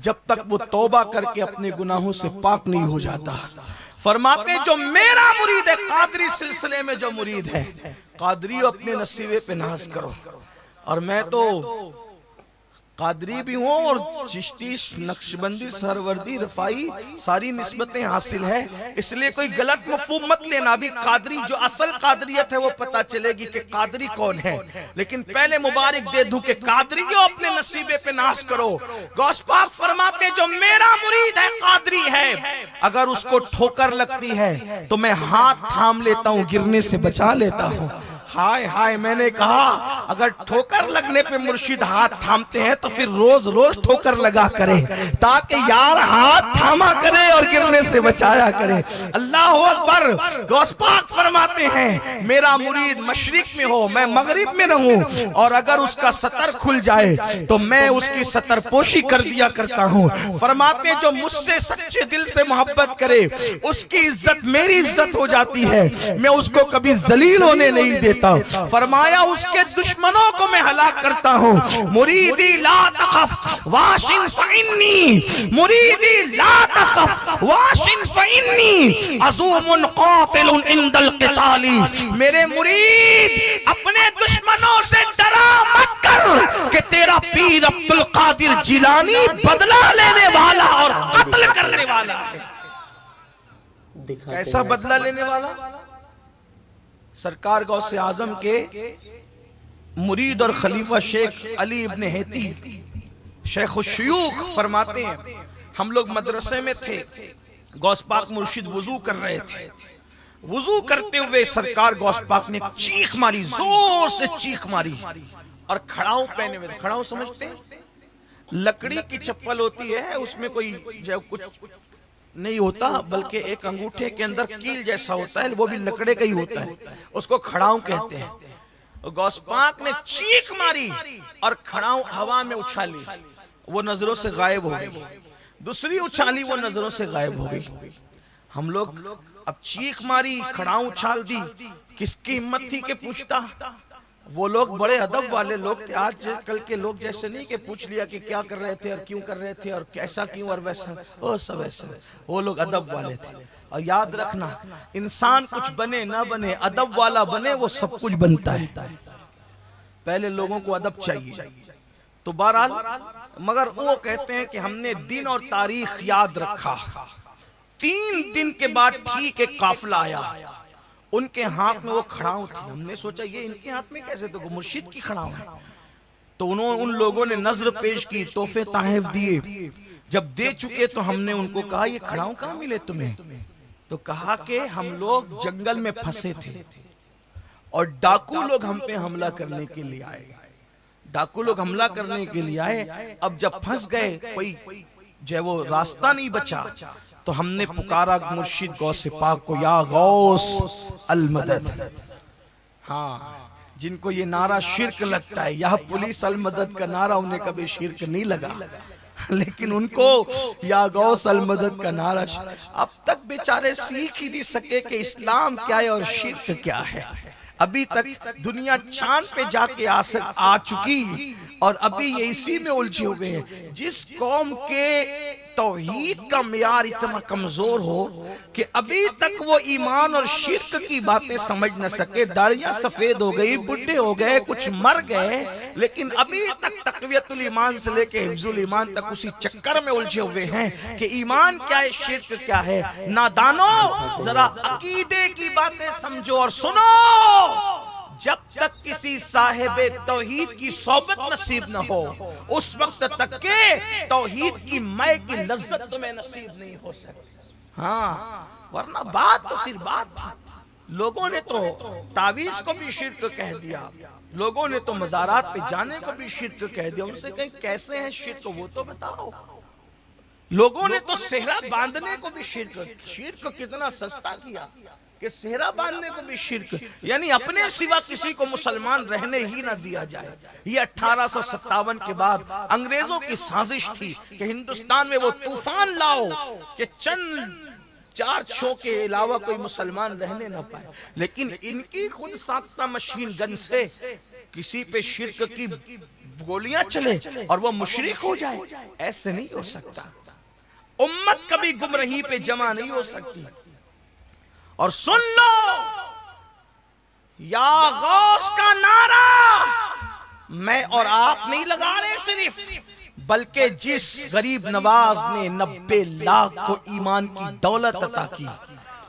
جب تک وہ توبہ کر کے اپنے گناہوں سے پاک نہیں ہو جاتا۔ فرماتے ہیں جو میرا مرید ہے، قادری سلسلے میں جو مرید ہے، قادری اپنے نصیبے پہ ناز کرو، اور میں تو قادری بھی ہوں اور چشتی نقشبندی سہروردی رفائی ساری نسبتیں حاصل ہے، اس لیے کوئی غلط مفہوم مت لینا. ابھی قادری جو اصل قادریت ہے وہ پتہ چلے گی کہ قادری کون ہے، لیکن پہلے مبارک دے دوں کہ قادریوں اپنے نصیبے پہ ناز کرو. غوث پاک فرماتے جو میرا مرید ہے قادری ہے، اگر اس کو ٹھوکر لگتی ہے تو میں ہاتھ تھام لیتا ہوں، گرنے سے بچا لیتا ہوں. ہائے ہائے، میں نے کہا اگر ٹھوکر لگنے پہ مرشد ہاتھ تھامتے ہیں تو پھر روز روز ٹھوکر لگا کرے تاکہ یار ہاتھ تھاما کرے اور گرنے سے بچایا کرے. اللہ اکبر. غوث پاک فرماتے ہیں میرا مرید مشرق میں ہو میں مغرب میں رہوں، اور اگر اس کا سطر کھل جائے تو میں اس کی سطر پوشی کر دیا کرتا ہوں. فرماتے جو مجھ سے سچے دل سے محبت کرے اس کی عزت میری عزت ہو جاتی ہے، میں اس کو کبھی ذلیل ہونے نہیں دیتا. فرمایا اس کے دشمنوں کو میں ہلاک کرتا ہوں. مریدی لا تخف واشن فإنی، مریدی لا تخف واشن فإنی عظوم قاتل عند القتال. میرے مرید اپنے دشمنوں سے ڈرا مت کر کہ تیرا پیر عبدالقادر جیلانی بدلہ لینے والا اور قتل کرنے والا ہے. کیسا بدلہ لینے والا؟ سرکار غوث اعظم کے مرید اور خلیفہ شیخ علی ابن ہیتی شیخ الشیوخ فرماتے ہیں ہم لوگ مدرسے میں تھے، غوث پاک مرشد وضو کر رہے تھے. وضو کرتے ہوئے سرکار غوث پاک نے چیخ ماری، زور سے چیخ ماری، اور کھڑاؤں پہنے ہوئے. کھڑاؤں سمجھتے ہیں؟ لکڑی کی چپل ہوتی ہے، اس میں کوئی جو کچھ نہیں ہوتا بلکہ ایک انگوٹھے کے اندر کیل جیسا ہوتا ہے، وہ بھی لکڑے کا ہی ہوتا ہے، اس کو کھڑاؤں کہتے ہیں. غوث پاک نے چیخ ماری اور کھڑاؤں ہوا میں اچھالی، وہ نظروں سے غائب ہو گئی. دوسری اچھالی، وہ نظروں سے غائب ہو گئی. ہم لوگ اب چیخ ماری، کھڑاؤں اچھال دی، کس کی ہمت تھی کہ پوچھتا؟ وہ لوگ بڑے ادب والے لوگ تھے. آج کل کے لوگ جیسے نہیں کہ پوچھ لیا کہ کیا کر رہے تھے اور کیوں کر رہے تھے اور کیسا کیوں اور ویسا، وہ سب ایسا. وہ لوگ ادب والے تھے. اور یاد رکھنا انسان کچھ بنے نہ بنے، ادب والا بنے وہ سب کچھ بنتا ہے. پہلے لوگوں کو ادب چاہیے. تو بہرحال مگر وہ کہتے ہیں کہ ہم نے دن اور تاریخ یاد رکھا. 3 دن کے بعد ٹھیک ایک قافلہ آیا، ان کے ہاتھ میں وہ کھڑاؤں تھی. ہم نے سوچا یہ ان کے ہاتھ میں کیسے؟ تو مرشد کی کھڑاؤں ہے. تو ان لوگوں نے نظر پیش کی، تحفے تحائف دیے. جب دے چکے تو ہم نے ان کو کہا یہ کھڑاؤں کہاں ملے تمہیں؟ تو کہا کہ ہم لوگ جنگل میں پھنسے تھے اور ڈاکو لوگ ہم پہ حملہ کرنے کے لیے آئے. ڈاکو لوگ حملہ کرنے کے لیے آئے. اب جب پھنس گئے، کوئی جو وہ راستہ نہیں بچا، تو ہم نے پکارا مرشد غوث پاک کو، یا غوث المدد. ہاں، جن کو یہ نعرہ شرک لگتا ہے، یا پولیس المدد کا نعرہ انہیں کبھی شرک نہیں لگا، لیکن ان کو یا غوث المدد کا نعرہ اب تک بیچارے سیکھ ہی نہیں سکے کہ اسلام کیا ہے اور شرک کیا ہے. ابھی تک دنیا چاند پہ جا کے آ چکی اور ابھی یہ اسی میں الجھے ہوئے ہیں. جس قوم کے توحید کا معیار اتنا کمزور ہو کہ ابھی تک وہ ایمان اور شرک کی باتیں سمجھ نہ سکے، داڑیاں سفید ہو گئی، بڈھے ہو گئے، کچھ مر گئے، لیکن ابھی تک تقویت الایمان سے لے کے حفظ الایمان تک اسی چکر میں الجھے ہوئے ہیں کہ ایمان کیا ہے، شرک کیا ہے. نادانو، ذرا عقیدے کی باتیں سمجھو اور سنو. جب تک کسی صاحب توحید کی صحبت نصیب نہ ہو اس وقت تک کہ توحید کی مے کی لذت تمہیں نصیب نہیں ہو سکتی. ہاں، ورنہ بات تو صرف بات تھی. لوگوں نے تو تعویذ کو بھی شرک کہہ دیا، لوگوں نے تو مزارات پہ جانے کو بھی شرک کہہ دیا. ان سے کہیں کیسے ہیں شرک وہ تو بتاؤ. لوگوں نے تو صحرا باندھنے کو بھی شرک کتنا سستا کیا کہ صحرا باندھنے کو بھی شرک، یعنی اپنے سوا کسی کو مسلمان رہنے ہی نہ دیا جائے. یہ 1857 کے بعد انگریزوں کی سازش تھی کہ ہندوستان میں وہ طوفان لاؤ کہ چند 4 چھو کے علاوہ کوئی مسلمان رہنے نہ پائے. لیکن ان کی خود ساختہ مشین گن سے کسی پہ شرک کی گولیاں چلے اور وہ مشرک ہو جائے، ایسے نہیں ہو سکتا. امت کبھی گمراہی پہ جمع نہیں ہو سکتی. اور سن لو، یا غوث کا نعرہ میں اور آپ نہیں لگا رہے صرف، بلکہ جس غریب نواز نے 90 لاکھ کو ایمان کی دولت عطا کی،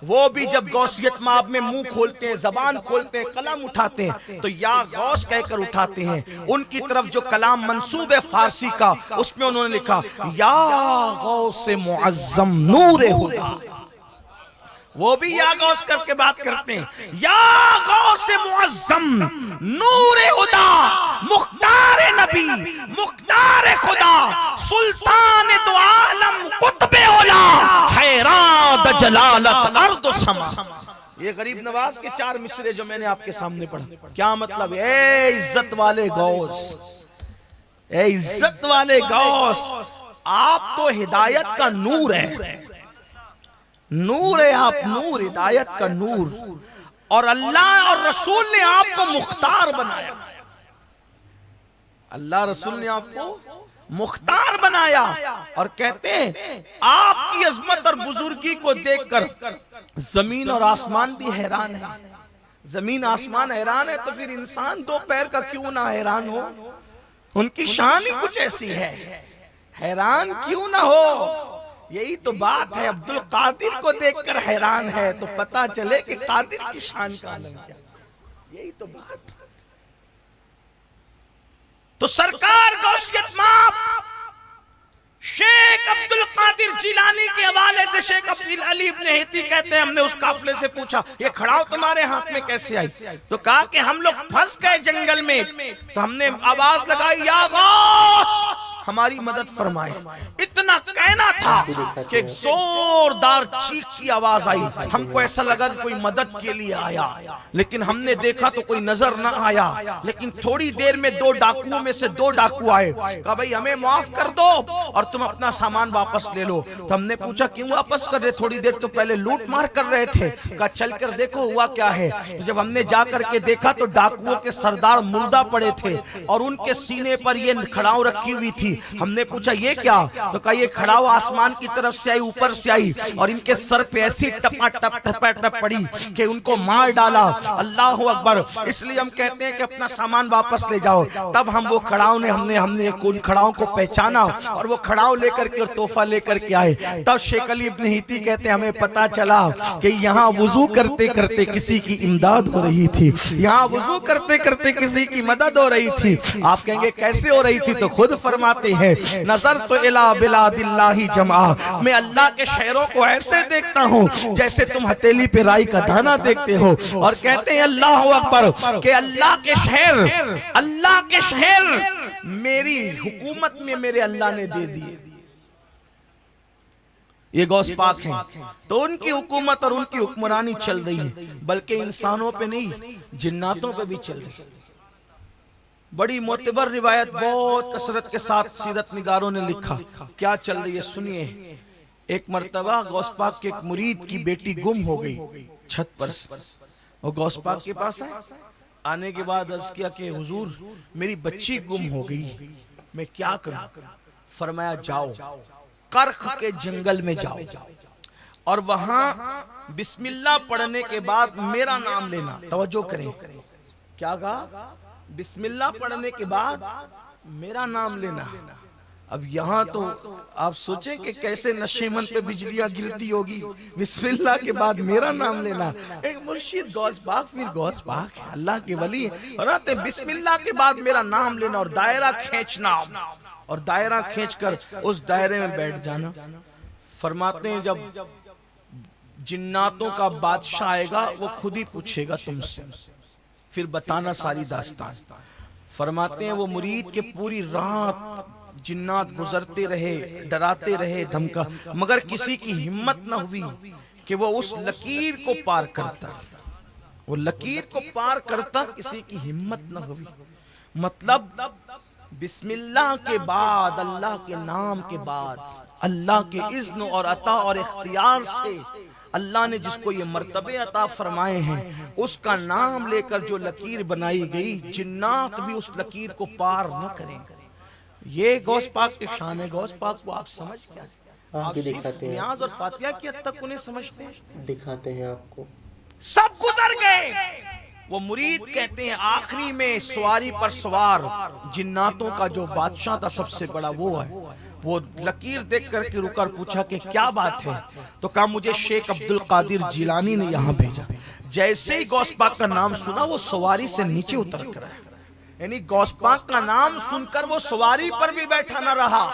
وہ بھی جب غوثیت مآب میں منہ کھولتے ہیں، زبان کھولتے ہیں، قلم اٹھاتے ہیں تو یا غوث کہہ کر اٹھاتے ہیں۔ ان کی طرف جو کلام منسوب ہے فارسی کا، اس میں انہوں نے لکھا یا غوث معظم نور ہدا، وہ بھی یا غوث کر کے بات کرتے ہیں، یا غوث معظم نور ہدا، مختار نبی، مختار خدا، سلطان دو عالم، قطب اولا، حیران جلالت ارض و سما۔ یہ غریب نواز کے 4 مصرے جو میں نے آپ کے سامنے پڑھا، کیا مطلب؟ اے عزت والے غوث، اے عزت والے غوث، آپ تو ہدایت کا نور ہے، نور ہے آپ، نور، ہدایت کا نور، اور اللہ اور رسول نے آپ کو مختار بنایا، اللہ رسول نے آپ کو مختار بنایا، اور کہتے ہیں آپ کی عظمت اور بزرگی کو دیکھ کر زمین اور آسمان بھی حیران ہے۔ زمین آسمان حیران ہے تو پھر انسان 2 پیر کا کیوں نہ حیران ہو؟ ان کی شان ہی کچھ ایسی ہے، حیران کیوں نہ ہو؟ یہی تو بات ہے، عبدالقادر کو دیکھ کر حیران ہے تو پتا چلے کہ قادر کی شان کا عالم کیا، یہی تو بات۔ تو سرکار غوثیت مآب شیخ عبدالقادر جیلانی کے حوالے سے شیخ عبدالعلی ابن ہیتی کہتے ہیں، ہم نے اس قافلے سے پوچھا یہ کھڑاؤ تمہارے ہاتھ میں کیسے آئی؟ تو کہا کہ ہم لوگ پھنس گئے جنگل میں، تو ہم نے آواز لگائی یا غوث ہماری مدد فرمائے۔ اتنا کہنا تھا کہ ایک زوردار چیخ کی آواز آئی، ہم کو ایسا لگا کہ کوئی مدد کے لیے آیا، لیکن ہم نے دیکھا تو کوئی نظر نہ آیا۔ لیکن تھوڑی دیر میں 2 ڈاکوؤں میں سے 2 ڈاکو آئے، کہا بھئی ہمیں معاف کر دو اور تم اپنا سامان واپس لے لو۔ تو ہم نے پوچھا کیوں واپس کر رہے؟ تھوڑی دیر تو پہلے لوٹ مار کر رہے تھے۔ کہا چل کر دیکھو ہوا کیا ہے۔ تو جب ہم نے جا کر کے دیکھا تو ڈاکوؤں کے سردار مردہ پڑے تھے اور ان کے سینے پر یہ کھڑاؤ رکھی ہوئی تھی۔ ہم نے پوچھا یہ کیا؟ تو کہا یہ کھڑاؤ آسمان کی طرف سے آئی، اوپر سے آئی، اور ان کے سر پہ ایسی ٹپا ٹپ ٹپا ٹپ پڑی کہ ان کو مار ڈالا۔ اللہ اکبر! اس لیے ہم کہتے ہیں کہ اپنا سامان واپس لے جاؤ۔ تب ہم وہ کھڑاؤں نے ہم نے ان کھڑاؤں کو پہچانا اور وہ کھڑاؤ لے کر کے اور تحفہ لے کر کے آئے۔ تب شیخ علی ابن ہیتی کہتے ہیں ہمیں پتا چلا کہ یہاں وضو کرتے کرتے کسی کی امداد ہو رہی تھی، یہاں وضو کرتے کرتے کسی کی مدد ہو رہی تھی۔ آپ کہیں گے کیسے ہو رہی تھی؟ تو خود فرماتے ہیں نظر تو الی بلاد اللہ جمعہ، میں اللہ کے شہروں کو ایسے دیکھتا ہوں جیسے تم ہتھیلی پہ رائی کا دانہ دیکھتے ہو۔ اور کہتے ہیں اللہ اکبر کہ اللہ کے شہر میری حکومت میں میرے اللہ نے دے دیے۔ یہ غوث پاک ہیں تو ان کی حکومت اور ان کی حکمرانی چل رہی ہے، بلکہ انسانوں پہ نہیں جناتوں پہ بھی چل رہی ہے۔ بڑی معتبر روایت بہت کثرت کے ساتھ سیرت نگاروں نے لکھا، کیا چل رہی ہے سنیے۔ ایک مرتبہ غوث پاک کے ایک مرید کی بیٹی گم ہو گئی چھت پر سے، وہ غوث پاک کے پاس آنے کے بعد عرض کیا کہ حضور میری بچی گم ہو گئی، میں کیا کروں؟ فرمایا جاؤ کرخ کے جنگل میں جاؤ اور وہاں بسم اللہ پڑھنے کے بعد میرا نام لینا۔ توجہ کریں، کیا کہا؟ بسم اللہ پڑھنے کے بعد میرا نام لینا۔ اب یہاں تو آپ سوچیں کہ کیسے نشیمن پہ بجلیاں گرتی ہوگی، بسم اللہ کے بعد میرا نام لینا۔ ایک مرشد غوث پاک پھر غوث پاک ہے، اللہ کے ولی اور آتے بسم اللہ کے بعد میرا نام لینا اور دائرہ کھینچنا، اور دائرہ کھینچ کر اس دائرے میں بیٹھ جانا۔ فرماتے ہیں جب جناتوں کا بادشاہ آئے گا وہ خود ہی پوچھے گا تم سے، پھر بتانا ساری داستان۔ فرماتے ہیں وہ مرید کے پوری رات جنات گزرتے رہے، ڈراتے رہے، دھمکا، مگر کسی کی ہمت نہ ہوئی کہ وہ اس لکیر کو پار کرتا، وہ لکیر کو پار کرتا، کسی کی ہمت نہ ہوئی۔ مطلب بسم اللہ کے بعد، اللہ کے نام کے بعد، اللہ کے اذن اور عطا اور اختیار سے اللہ نے جس کو یہ مرتبے عطا فرمائے ہیں، اس کا نام لے کر جو لکیر بنائی گئی، جنات بھی اس لکیر کو پار نہ کریں۔ یہ غوث پاک کی شان ہے۔ غوث پاک کو آپ سمجھ کیا؟ آپ صرف نیاز اور فاتحہ کی حد تک انہیں سمجھتے ہیں؟ دکھاتے ہیں آپ کو، سب گزر گئے وہ مرید کہتے ہیں آخری میں سواری پر سوار جناتوں کا جو بادشاہ تھا سب سے بڑا وہ ہے. وہ لکیر دیکھ کر کے رکا اور پوچھا کہ کیا بات ہے؟ تو کہا مجھے شیخ عبد القادر جیلانی نے یہاں بھیجا. جیسے ہی غوث پاک کا نام سنا وہ سواری سے نیچے اتر کر آیا. یعنی غوث پاک کا نام سن کر وہ سواری پر بھی بیٹھا نہ رہا.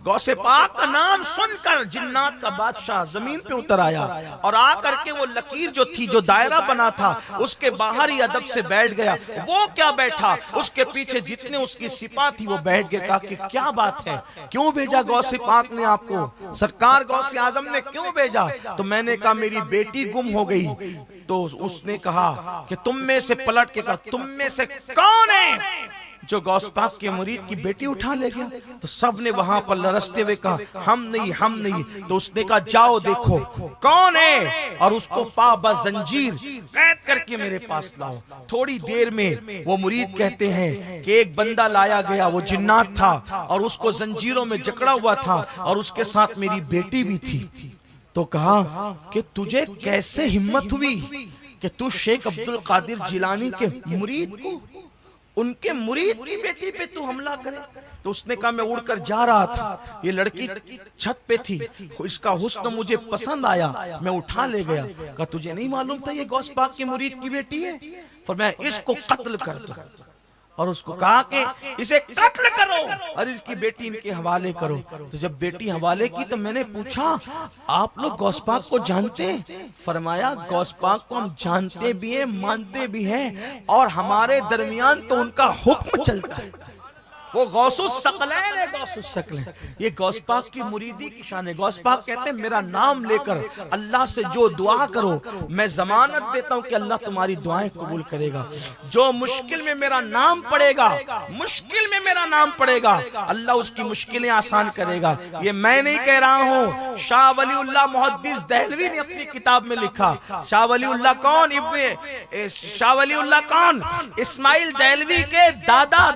غوث پاک کا نام سن کر جنات کا بادشاہ زمین پہ اتر آیا اور آ کر کے وہ لکیر جو تھی جو دائرہ بنا تھا اس کے باہر ہی ادب سے بیٹھ گیا. وہ کیا بیٹھا، اس کے پیچھے جتنے اس کی سپاہ تھی وہ بیٹھ گئے. کہا کہ کیا بات ہے، کیوں بھیجا غوث پاک نے آپ کو؟ سرکار غوث اعظم نے کیوں بھیجا؟ تو میں نے کہا میری بیٹی گم ہو گئی. تو اس نے کہا کہ تم میں سے پلٹ کے کہا تم میں سے کون ہے جو غوث پاک کے مرید کی بیٹی اٹھا لے گیا؟ تو سب نے وہاں پر لرزتے ہوئے کہا ہم نہیں ہم نہیں. تو اس نے کہا جاؤ دیکھو کون ہے اور اس کو پا بزنجیر قید کر کے میرے پاس لاؤ. تھوڑی دیر میں وہ مرید کہتے ہیں کہ ایک بندہ لایا گیا، وہ جنات تھا اور اس کو زنجیروں میں جکڑا ہوا تھا اور اس کے ساتھ میری بیٹی بھی تھی. تو کہا کہ تجھے کیسے ہمت ہوئی کہ تو شیخ عبد القادر جیلانی کے مرید کو، ان کے مرید کی بیٹی پہ تو حملہ کرے؟ تو اس نے کہا میں اڑ کر جا رہا تھا، یہ لڑکی چھت پہ تھی، اس کا حسن مجھے پسند آیا، میں اٹھا لے گیا. کہا تجھے نہیں معلوم تھا یہ غوث پاک کے مرید کی بیٹی ہے؟ فرمایا اس کو قتل کر دو. اور اس کو کہا کہ اسے قتل کرو اور اس کی بیٹی ان کے حوالے کرو. تو جب بیٹی حوالے کی تو میں نے پوچھا آپ لوگ غوث پاک کو جانتے ہیں؟ فرمایا غوث پاک کو ہم جانتے بھی ہیں، مانتے بھی ہیں، اور ہمارے درمیان تو ان کا حکم چلتا ہے. وہ غوث الثقلین ہے، غوث الثقلین. یہ غوث پاک کی مریدی کی شان ہے. غوث پاک کہتے ہیں میرا نام لے کر اللہ سے جو دعا کرو میں ضمانت دیتا ہوں کہ اللہ تمہاری دعائیں قبول کرے گا. جو مشکل میں میرا نام پڑے گا، مشکل میں میرا نام پڑے گا، اللہ اس کی مشکلیں آسان کرے گا. یہ میں نہیں کہہ رہا ہوں، شاہ ولی اللہ محدث دہلوی نے اپنی کتاب میں لکھا. شاہ ولی اللہ کون؟ شاہ ولی اللہ کون؟ اسماعیل دہلوی کے دادا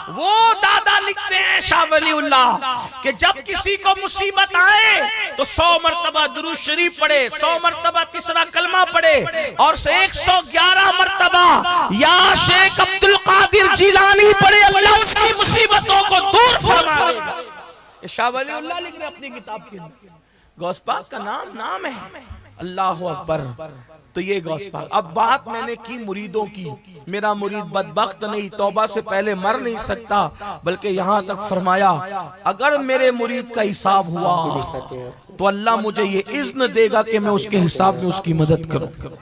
وہ دادا لکھتے ہیں شاہ ولی اللہ کہ جب کسی کو مصیبت آئے تو 100 مرتبہ درود شریف پڑھے، 100 مرتبہ تیسرا کلمہ پڑھے اور 111 مرتبہ یا شیخ عبد القادر جیلانی پڑھے، اللہ اس کی مصیبتوں کو دور فرما دے گا. یہ شاہ ولی اللہ لکھ رہے اپنی کتاب کے اندر. غوث پاک کا نام ہے. اللہ اکبر. تو یہ غوث پاک. اب بات میں نے کی مریدوں کی. میرا مرید بدبخت نہیں، توبہ سے پہلے مر نہیں سکتا، بلکہ یہاں تک فرمایا اگر میرے مرید کا حساب ہوا تو اللہ مجھے یہ اذن دے گا کہ میں اس کے حساب میں اس کی مدد کروں.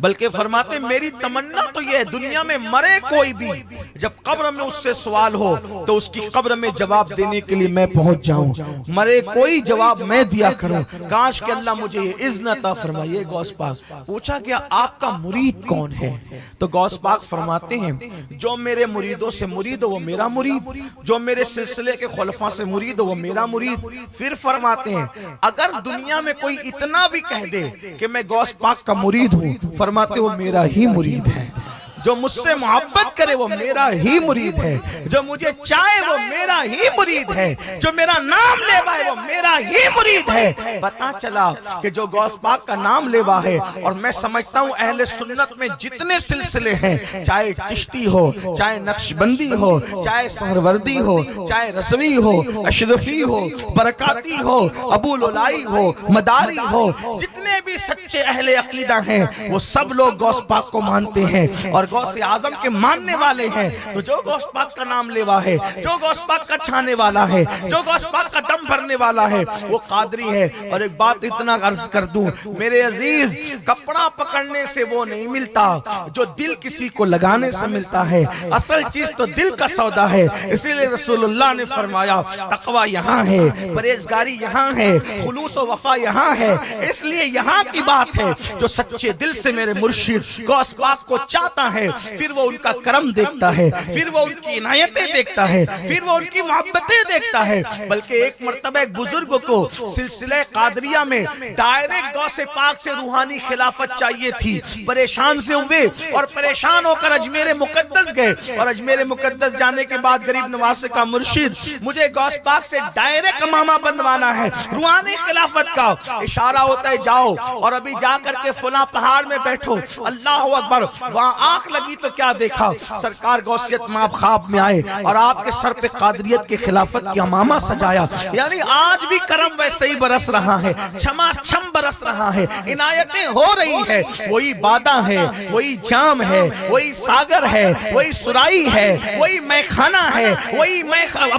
بلکہ فرماتے میری تمنا تو یہ ہے دنیا میں مرے کوئی بھی، جب قبر میں اس سے سوال ہو تو اس کی قبر میں جواب دینے کے لیے میں پہنچ جاؤں. مرے کوئی جواب میں دیا کروں. کاش کہ اللہ مجھے یہ اذن عطا فرمائے. غوث پاک پوچھا کہ آپ کا مرید کون ہے؟ تو غوث پاک فرماتے ہیں جو میرے مریدوں سے مرید ہو وہ میرا مرید، جو میرے سلسلے کے خلفاء سے مرید ہو وہ میرا مرید. پھر فرماتے ہیں اگر دنیا میں کوئی اتنا بھی کہہ دے کہ میں غوث پاک کا مرید ہوں، فرماتے وہ میرا ہی مرید ہے. جو مجھ سے محبت کرے وہ میرا ہی مرید ہے، جو مجھے چاہے وہ میرا ہی مرید ہے، جو میرا نام لیوا ہے وہ میرا ہی مرید ہے. پتا چلا کہ جو غوث پاک کا نام لیوا ہے، اور میں سمجھتا ہوں اہل سنت میں جتنے سلسلے ہیں، چاہے چشتی ہو، چاہے نقشبندی ہو، چاہے سہروردی ہو، چاہے رضوی ہو، اشرفی ہو، برکاتی ہو، ابو لولائی ہو، مداری ہو، جتنے بھی سچے اہل عقیدہ ہیں وہ سب لوگ غوث پاک کو مانتے ہیں اور غوث اعظم کے ماننے والے ہیں. تو جو غوث پاک کا نام لیوا ہے، جو غوث پاک کا چھانے والا ہے، جو غوث پاک کا دم بھرنے والا ہے، وہ قادری ہے. اور ایک بات اتنا عرض کر دوں میرے عزیز، کپڑا پکڑنے سے وہ نہیں ملتا جو دل کسی کو لگانے سے ملتا ہے. اصل چیز تو دل کا سودا ہے. اسی لئے رسول اللہ نے فرمایا تقوی یہاں ہے، پرہیزگاری یہاں ہے، خلوص و وفا یہاں ہے. اس لیے یہاں کی بات ہے جو سچے دل سے میرے مرشد غوث پاک کو چاہتا ہے ہے، پھر وہ ان کا کرم دیکھتا ہے، پھر وہ ان کی عنایتیں دیکھتا ہے، پھر وہ ان کی محبتیں دیکھتا ہے۔ بلکہ ایک مرتبہ ایک بزرگ کو سلسلہ قادریہ میں ڈائریکٹ غوث پاک سے روحانی خلافت چاہیے تھی، پریشان سے ہوئے اور پریشان ہو کر اجمیر مقدس گئے، اور اجمیر مقدس جانے کے بعد غریب نواز سے کہا مرشد مجھے غوث پاک سے ڈائریکٹ امامہ بندوانا ہے روحانی خلافت کا۔ اشارہ ہوتا ہے جاؤ اور ابھی جا کر کے فلاں پہاڑ میں بیٹھو، اللہ اکبر۔ وہاں آنکھ لگی تو کیا دیکھا، سرکار غوثیت ماب خواب میں آئے اور آپ کے سر پہ قادریت کے خلافت کی امامہ سجایا۔ یعنی آج بھی کرم ویسے ہی برس رہا ہے، چھما چھم برس رہا ہے، عنایتیں ہو رہی ہے، وہی بادہ ہے، وہی جام ہے، وہی ساگر ہے، وہی سرائی ہے، وہی میخانہ ہے، وہی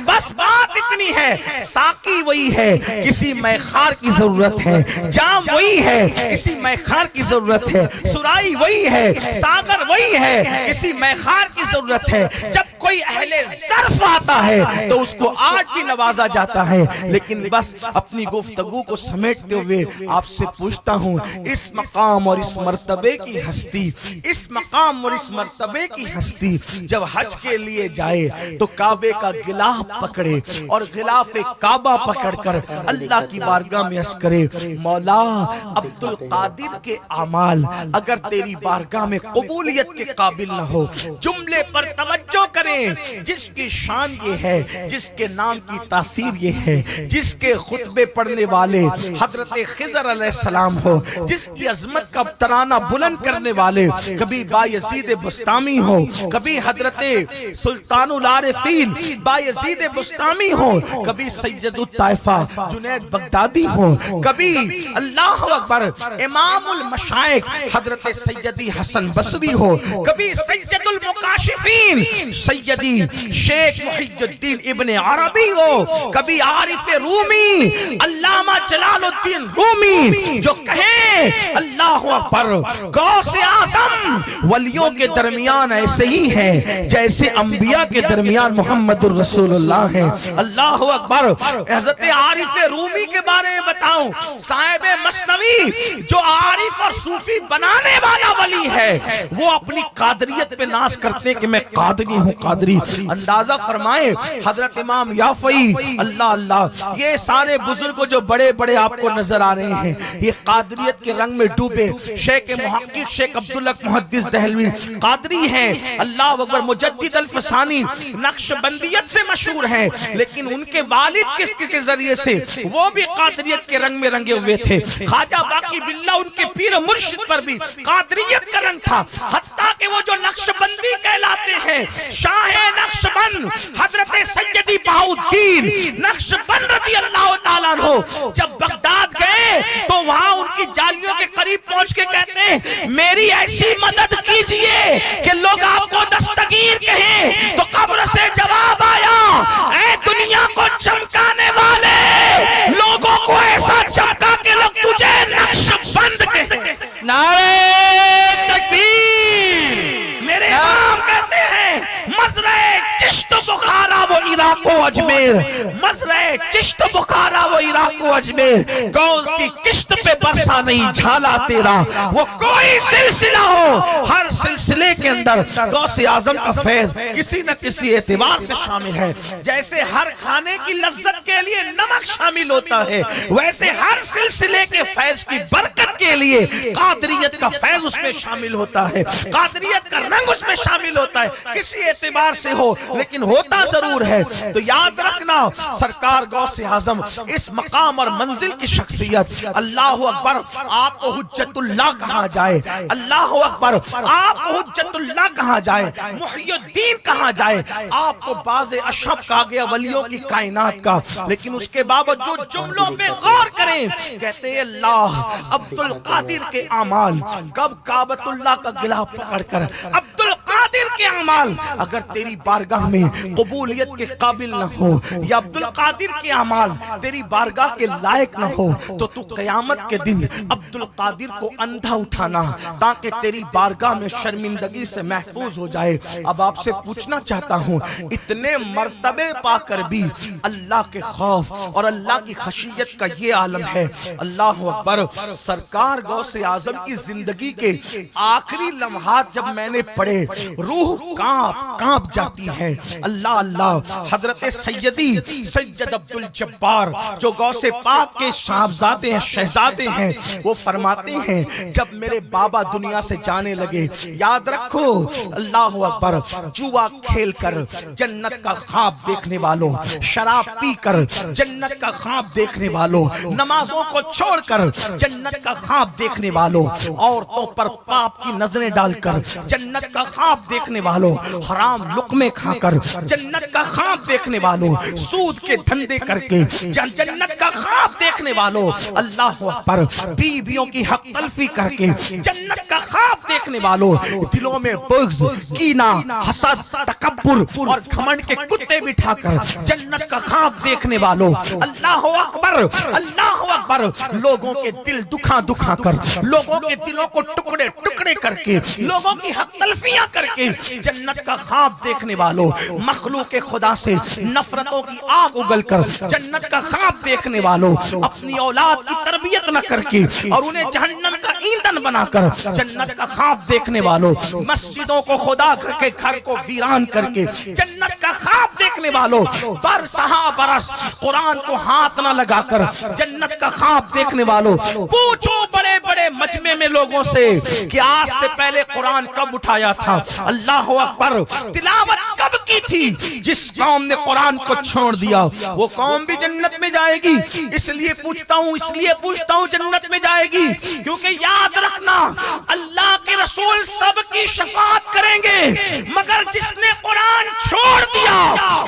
بس بات اتنی ہے، ساقی وہی ہے، کسی میخار کی ضرورت ہے، جام وہی ہے، کسی میخار کی ضرورت ہے، سرائی وہی ہے، ساگر وہی ہے، کسی میخار کی ضرورت ہے۔ جب کوئی اہل ظرف آتا ہے تو اس کو آج بھی نوازا جاتا ہے۔ لیکن بس اپنی گفتگو کو سمیٹتے ہوئے آپ سے پوچھتا ہوں، اس مقام اور اس مرتبے کی ہستی، اس مقام اور اس مرتبے کی ہستی جب حج کے لیے جائے تو کعبے کا غلاف پکڑے اور غلاف کعبہ پکڑ کر اللہ کی بارگاہ میں عرض کرے مولا عبد القادر کے اعمال اگر تیری بارگاہ میں قبولیت کے قابل نہ ہو، جملے پر توجہ کریں، جس کی شان یہ ہے، جس کے نام کی تاثیر یہ ہے، جس کے خطبے پڑھنے والے حضرت خضر علیہ السلام ہو، جس کی عظمت کا ترانہ بلند کرنے والے کبھی بایزید بستامی ہو، کبھی حضرت سلطان العارفین بایزید بستامی ہو، کبھی سید الطائفہ جنید بغدادی ہو، کبھی اللہ اکبر امام المشائخ حضرت سیدی حسن بصری ہو، کبھی سید المکاشفین سیدی شیخ محی الدین ابن عربی ہو، کبھی عارف رومی علامہ جلال الدین رومی جو کہیں اللہ اکبر غوث اعظم ولیوں کے درمیان ایسے ہی ہیں جیسے انبیاء کے درمیان محمد الرسول اللہ ہے۔ اللہ اکبر۔ حضرت عارف رومی کے بارے میں بتاؤں، صاحب مثنوی جو عارف اور صوفی بنانے والا ولی ہے، وہ اپنی قادریت پہ ناز کرتے کہ میں قادری ہوں، قادری۔ اندازہ فرمائے حضرت امام یافعی اللہ اللہ، یہ سارے بزرگ جو بڑے بڑے آپ کو نظر آ رہے ہیں، یہ قادریت کے رنگ میں ڈوبے۔ شیخ محقق شیخ عبداللہ محدث دہلوی قادری ہیں، اللہ اکبر، مجدد الفسانی نقش بندیت سے مشہور ہیں، لیکن ان کے والد کے ذریعے سے وہ بھی قادریت کے رنگ میں رنگے ہوئے تھے۔ خواجہ باقی باللہ ان کے پیر مرشد پر بھی قادریت کا رنگ تھا، حتیٰ کہ وہ جو نقش بندی کہلاتے ہیں، شاہ نقش بند حضرت سیدی بہاؤالدین نقش بند رضی اللہ تعالیٰ عنہ جب بغداد گئے تو وہاں ان کی جالیوں کے قریب پہنچ کے کہتے ہیں میری ایسی مدد کیجئے کہ لوگ آپ کو دستگیر کہیں۔ تو قبر سے جواب آیا، اے دنیا کو چمکانے والے، لوگوں کو ایسا چمکا کہ لوگ تجھے نقش بند کہیں۔ نعرہ تکبیر۔ میرے امام کہتے ہیں مزرع چشت بخارا و عراق و اجمیر، مزرع چشت بخارا و عراق و اجمیر، کون سی کشت پہ برسا نہیں جھالا تیرا، وہ کوئی سلسلہ ہو، ہر سلسلے کے اندر غوث اعظم کا فیض کسی نہ کسی اعتبار سے شامل ہے۔ جیسے ہر کھانے کی لذت کے لیے نمک شامل ہوتا ہے، ویسے ہر سلسلے کے فیض کی برکت کے لیے قادریت کا فیض اس میں شامل ہوتا ہے، قادریت کا رنگ اس میں شامل ہوتا ہے، کسی اعتبار سے ہو لیکن ہوتا ضرور ہے۔ تو یاد رکھنا سرکار غوث اعظم اس مقام اور منزل کی شخصیت، اللہ اکبر، آپ کو حجت اللہ کہا جائے، اللہ اکبر، آپ کو حجت اللہ کہا جائے، محی الدین کہا جائے، آپ کو باز اشرف کہا گیا ولیوں کی کائنات کا، لیکن اس کے باوجود جملوں پہ غور کریں، کہتے ہیں اللہ عبد القادر کے اعمال، کب کعبۃ اللہ کا غلاف پکڑ کر عبد القادر القادر کے اعمال اگر تیری بارگاہ میں قبولیت کے قابل نہ ہو یا عبد القادر کے اعمال تیری بارگاہ کے لائق نہ ہو تو قیامت کے دن عبد القادر کو اندھا اٹھانا تاکہ تیری بارگاہ میں شرمندگی سے محفوظ ہو جائے۔ اب آپ سے پوچھنا چاہتا ہوں، اتنے مرتبے پا کر بھی اللہ کے خوف اور اللہ کی خشیت کا یہ عالم ہے۔ اللہ اکبر۔ سرکار غوث اعظم کی زندگی کے آخری لمحات جب میں نے پڑھے روح کانپ جاتی ہے۔ اللہ اللہ۔ حضرت سیدی سید عبد الجبار جو غوث پاک کے صاحبزادے ہیں، شہزادے ہیں، وہ فرماتے ہیں جب میرے بابا دنیا سے جانے لگے، یاد رکھو اللہ اکبر، جوا کھیل کر جنت کا خواب دیکھنے والوں، شراب پی کر جنت کا خواب دیکھنے والوں، نمازوں کو چھوڑ کر جنت کا خواب دیکھنے والوں، عورتوں پر پاپ کی نظریں ڈال کر جنت کا خواب دیکھنے والوں، حرام لقمے کھا کر جنت کا خواب دیکھنے والوں، سود کے دھندے کر کے جنت کا خواب دیکھنے والوں، اللہ اکبر، بیویوں کی حق تلفی کر کے جنت کا خواب دیکھنے والوں، دلوں میں بغض، کینہ، حسد، تکبر اور گھمنڈ کے کتے بٹھا کر جنت کا خواب دیکھنے والوں، اللہ اکبر، اللہ اکبر، لوگوں کے دل دکھا کر، لوگوں کے دلوں کو ٹکڑے ٹکڑے کر کے، لوگوں کی حق تلفیاں کر کے جنت کا خواب دیکھنے والوں، مخلوق خدا سے نفرتوں کی آگ اگل کر جنت کا خواب دیکھنے والوں، اپنی اولاد کی تربیت نہ کر کے اور انہیں جہنم کا ایندھن بنا کر جنت کا خواب دیکھنے والوں، مسجدوں کو خدا کے گھر کو ویران کر کے جنت کا خواب دیکھنے والوں، برسہا برس قرآن کو ہاتھ نہ لگا کر جنت کا خواب دیکھنے والوں، پوچھو بڑے بڑے مجمع میں لوگوں سے کہ آج سے پہلے قرآن کب اٹھایا تھا، اللہ اکبر، تلاوت کب کی تھی، جس قوم نے قرآن کو چھوڑ دیا وہ قوم بھی جنت میں جائے گی۔ اس لیے پوچھتا ہوں جنت میں جائے گی، کیونکہ یاد رکھنا اللہ کے رسول سب کی شفاعت کریں گے، مگر جس نے قرآن چھوڑ دیا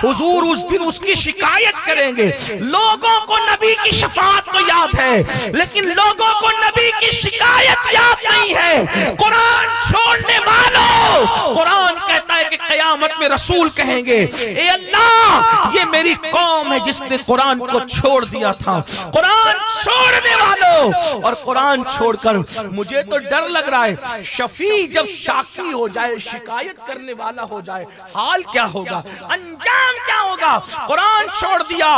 حضور اس دن اس کی شکایت کریں گے۔ لوگوں کو نبی کی شفاعت تو یاد ہے لیکن لوگوں کو نبی کی شکایت یاد نہیں ہے۔ قرآن چھوڑنے والوں، قرآن کہتا ہے کہ قیامت میں رسول کہیں گے اے اللہ یہ میری قوم ہے جس نے قرآن کو چھوڑ دیا تھا۔ قرآن چھوڑنے والوں، اور قرآن چھوڑ کر مجھے تو ڈر لگ رہا ہے شفیع جب شاکی ہو جائے، شکایت کرنے والا ہو جائے، حال کیا ہوگا، انجام کیا ہوگا۔ قرآن چھوڑ دیا،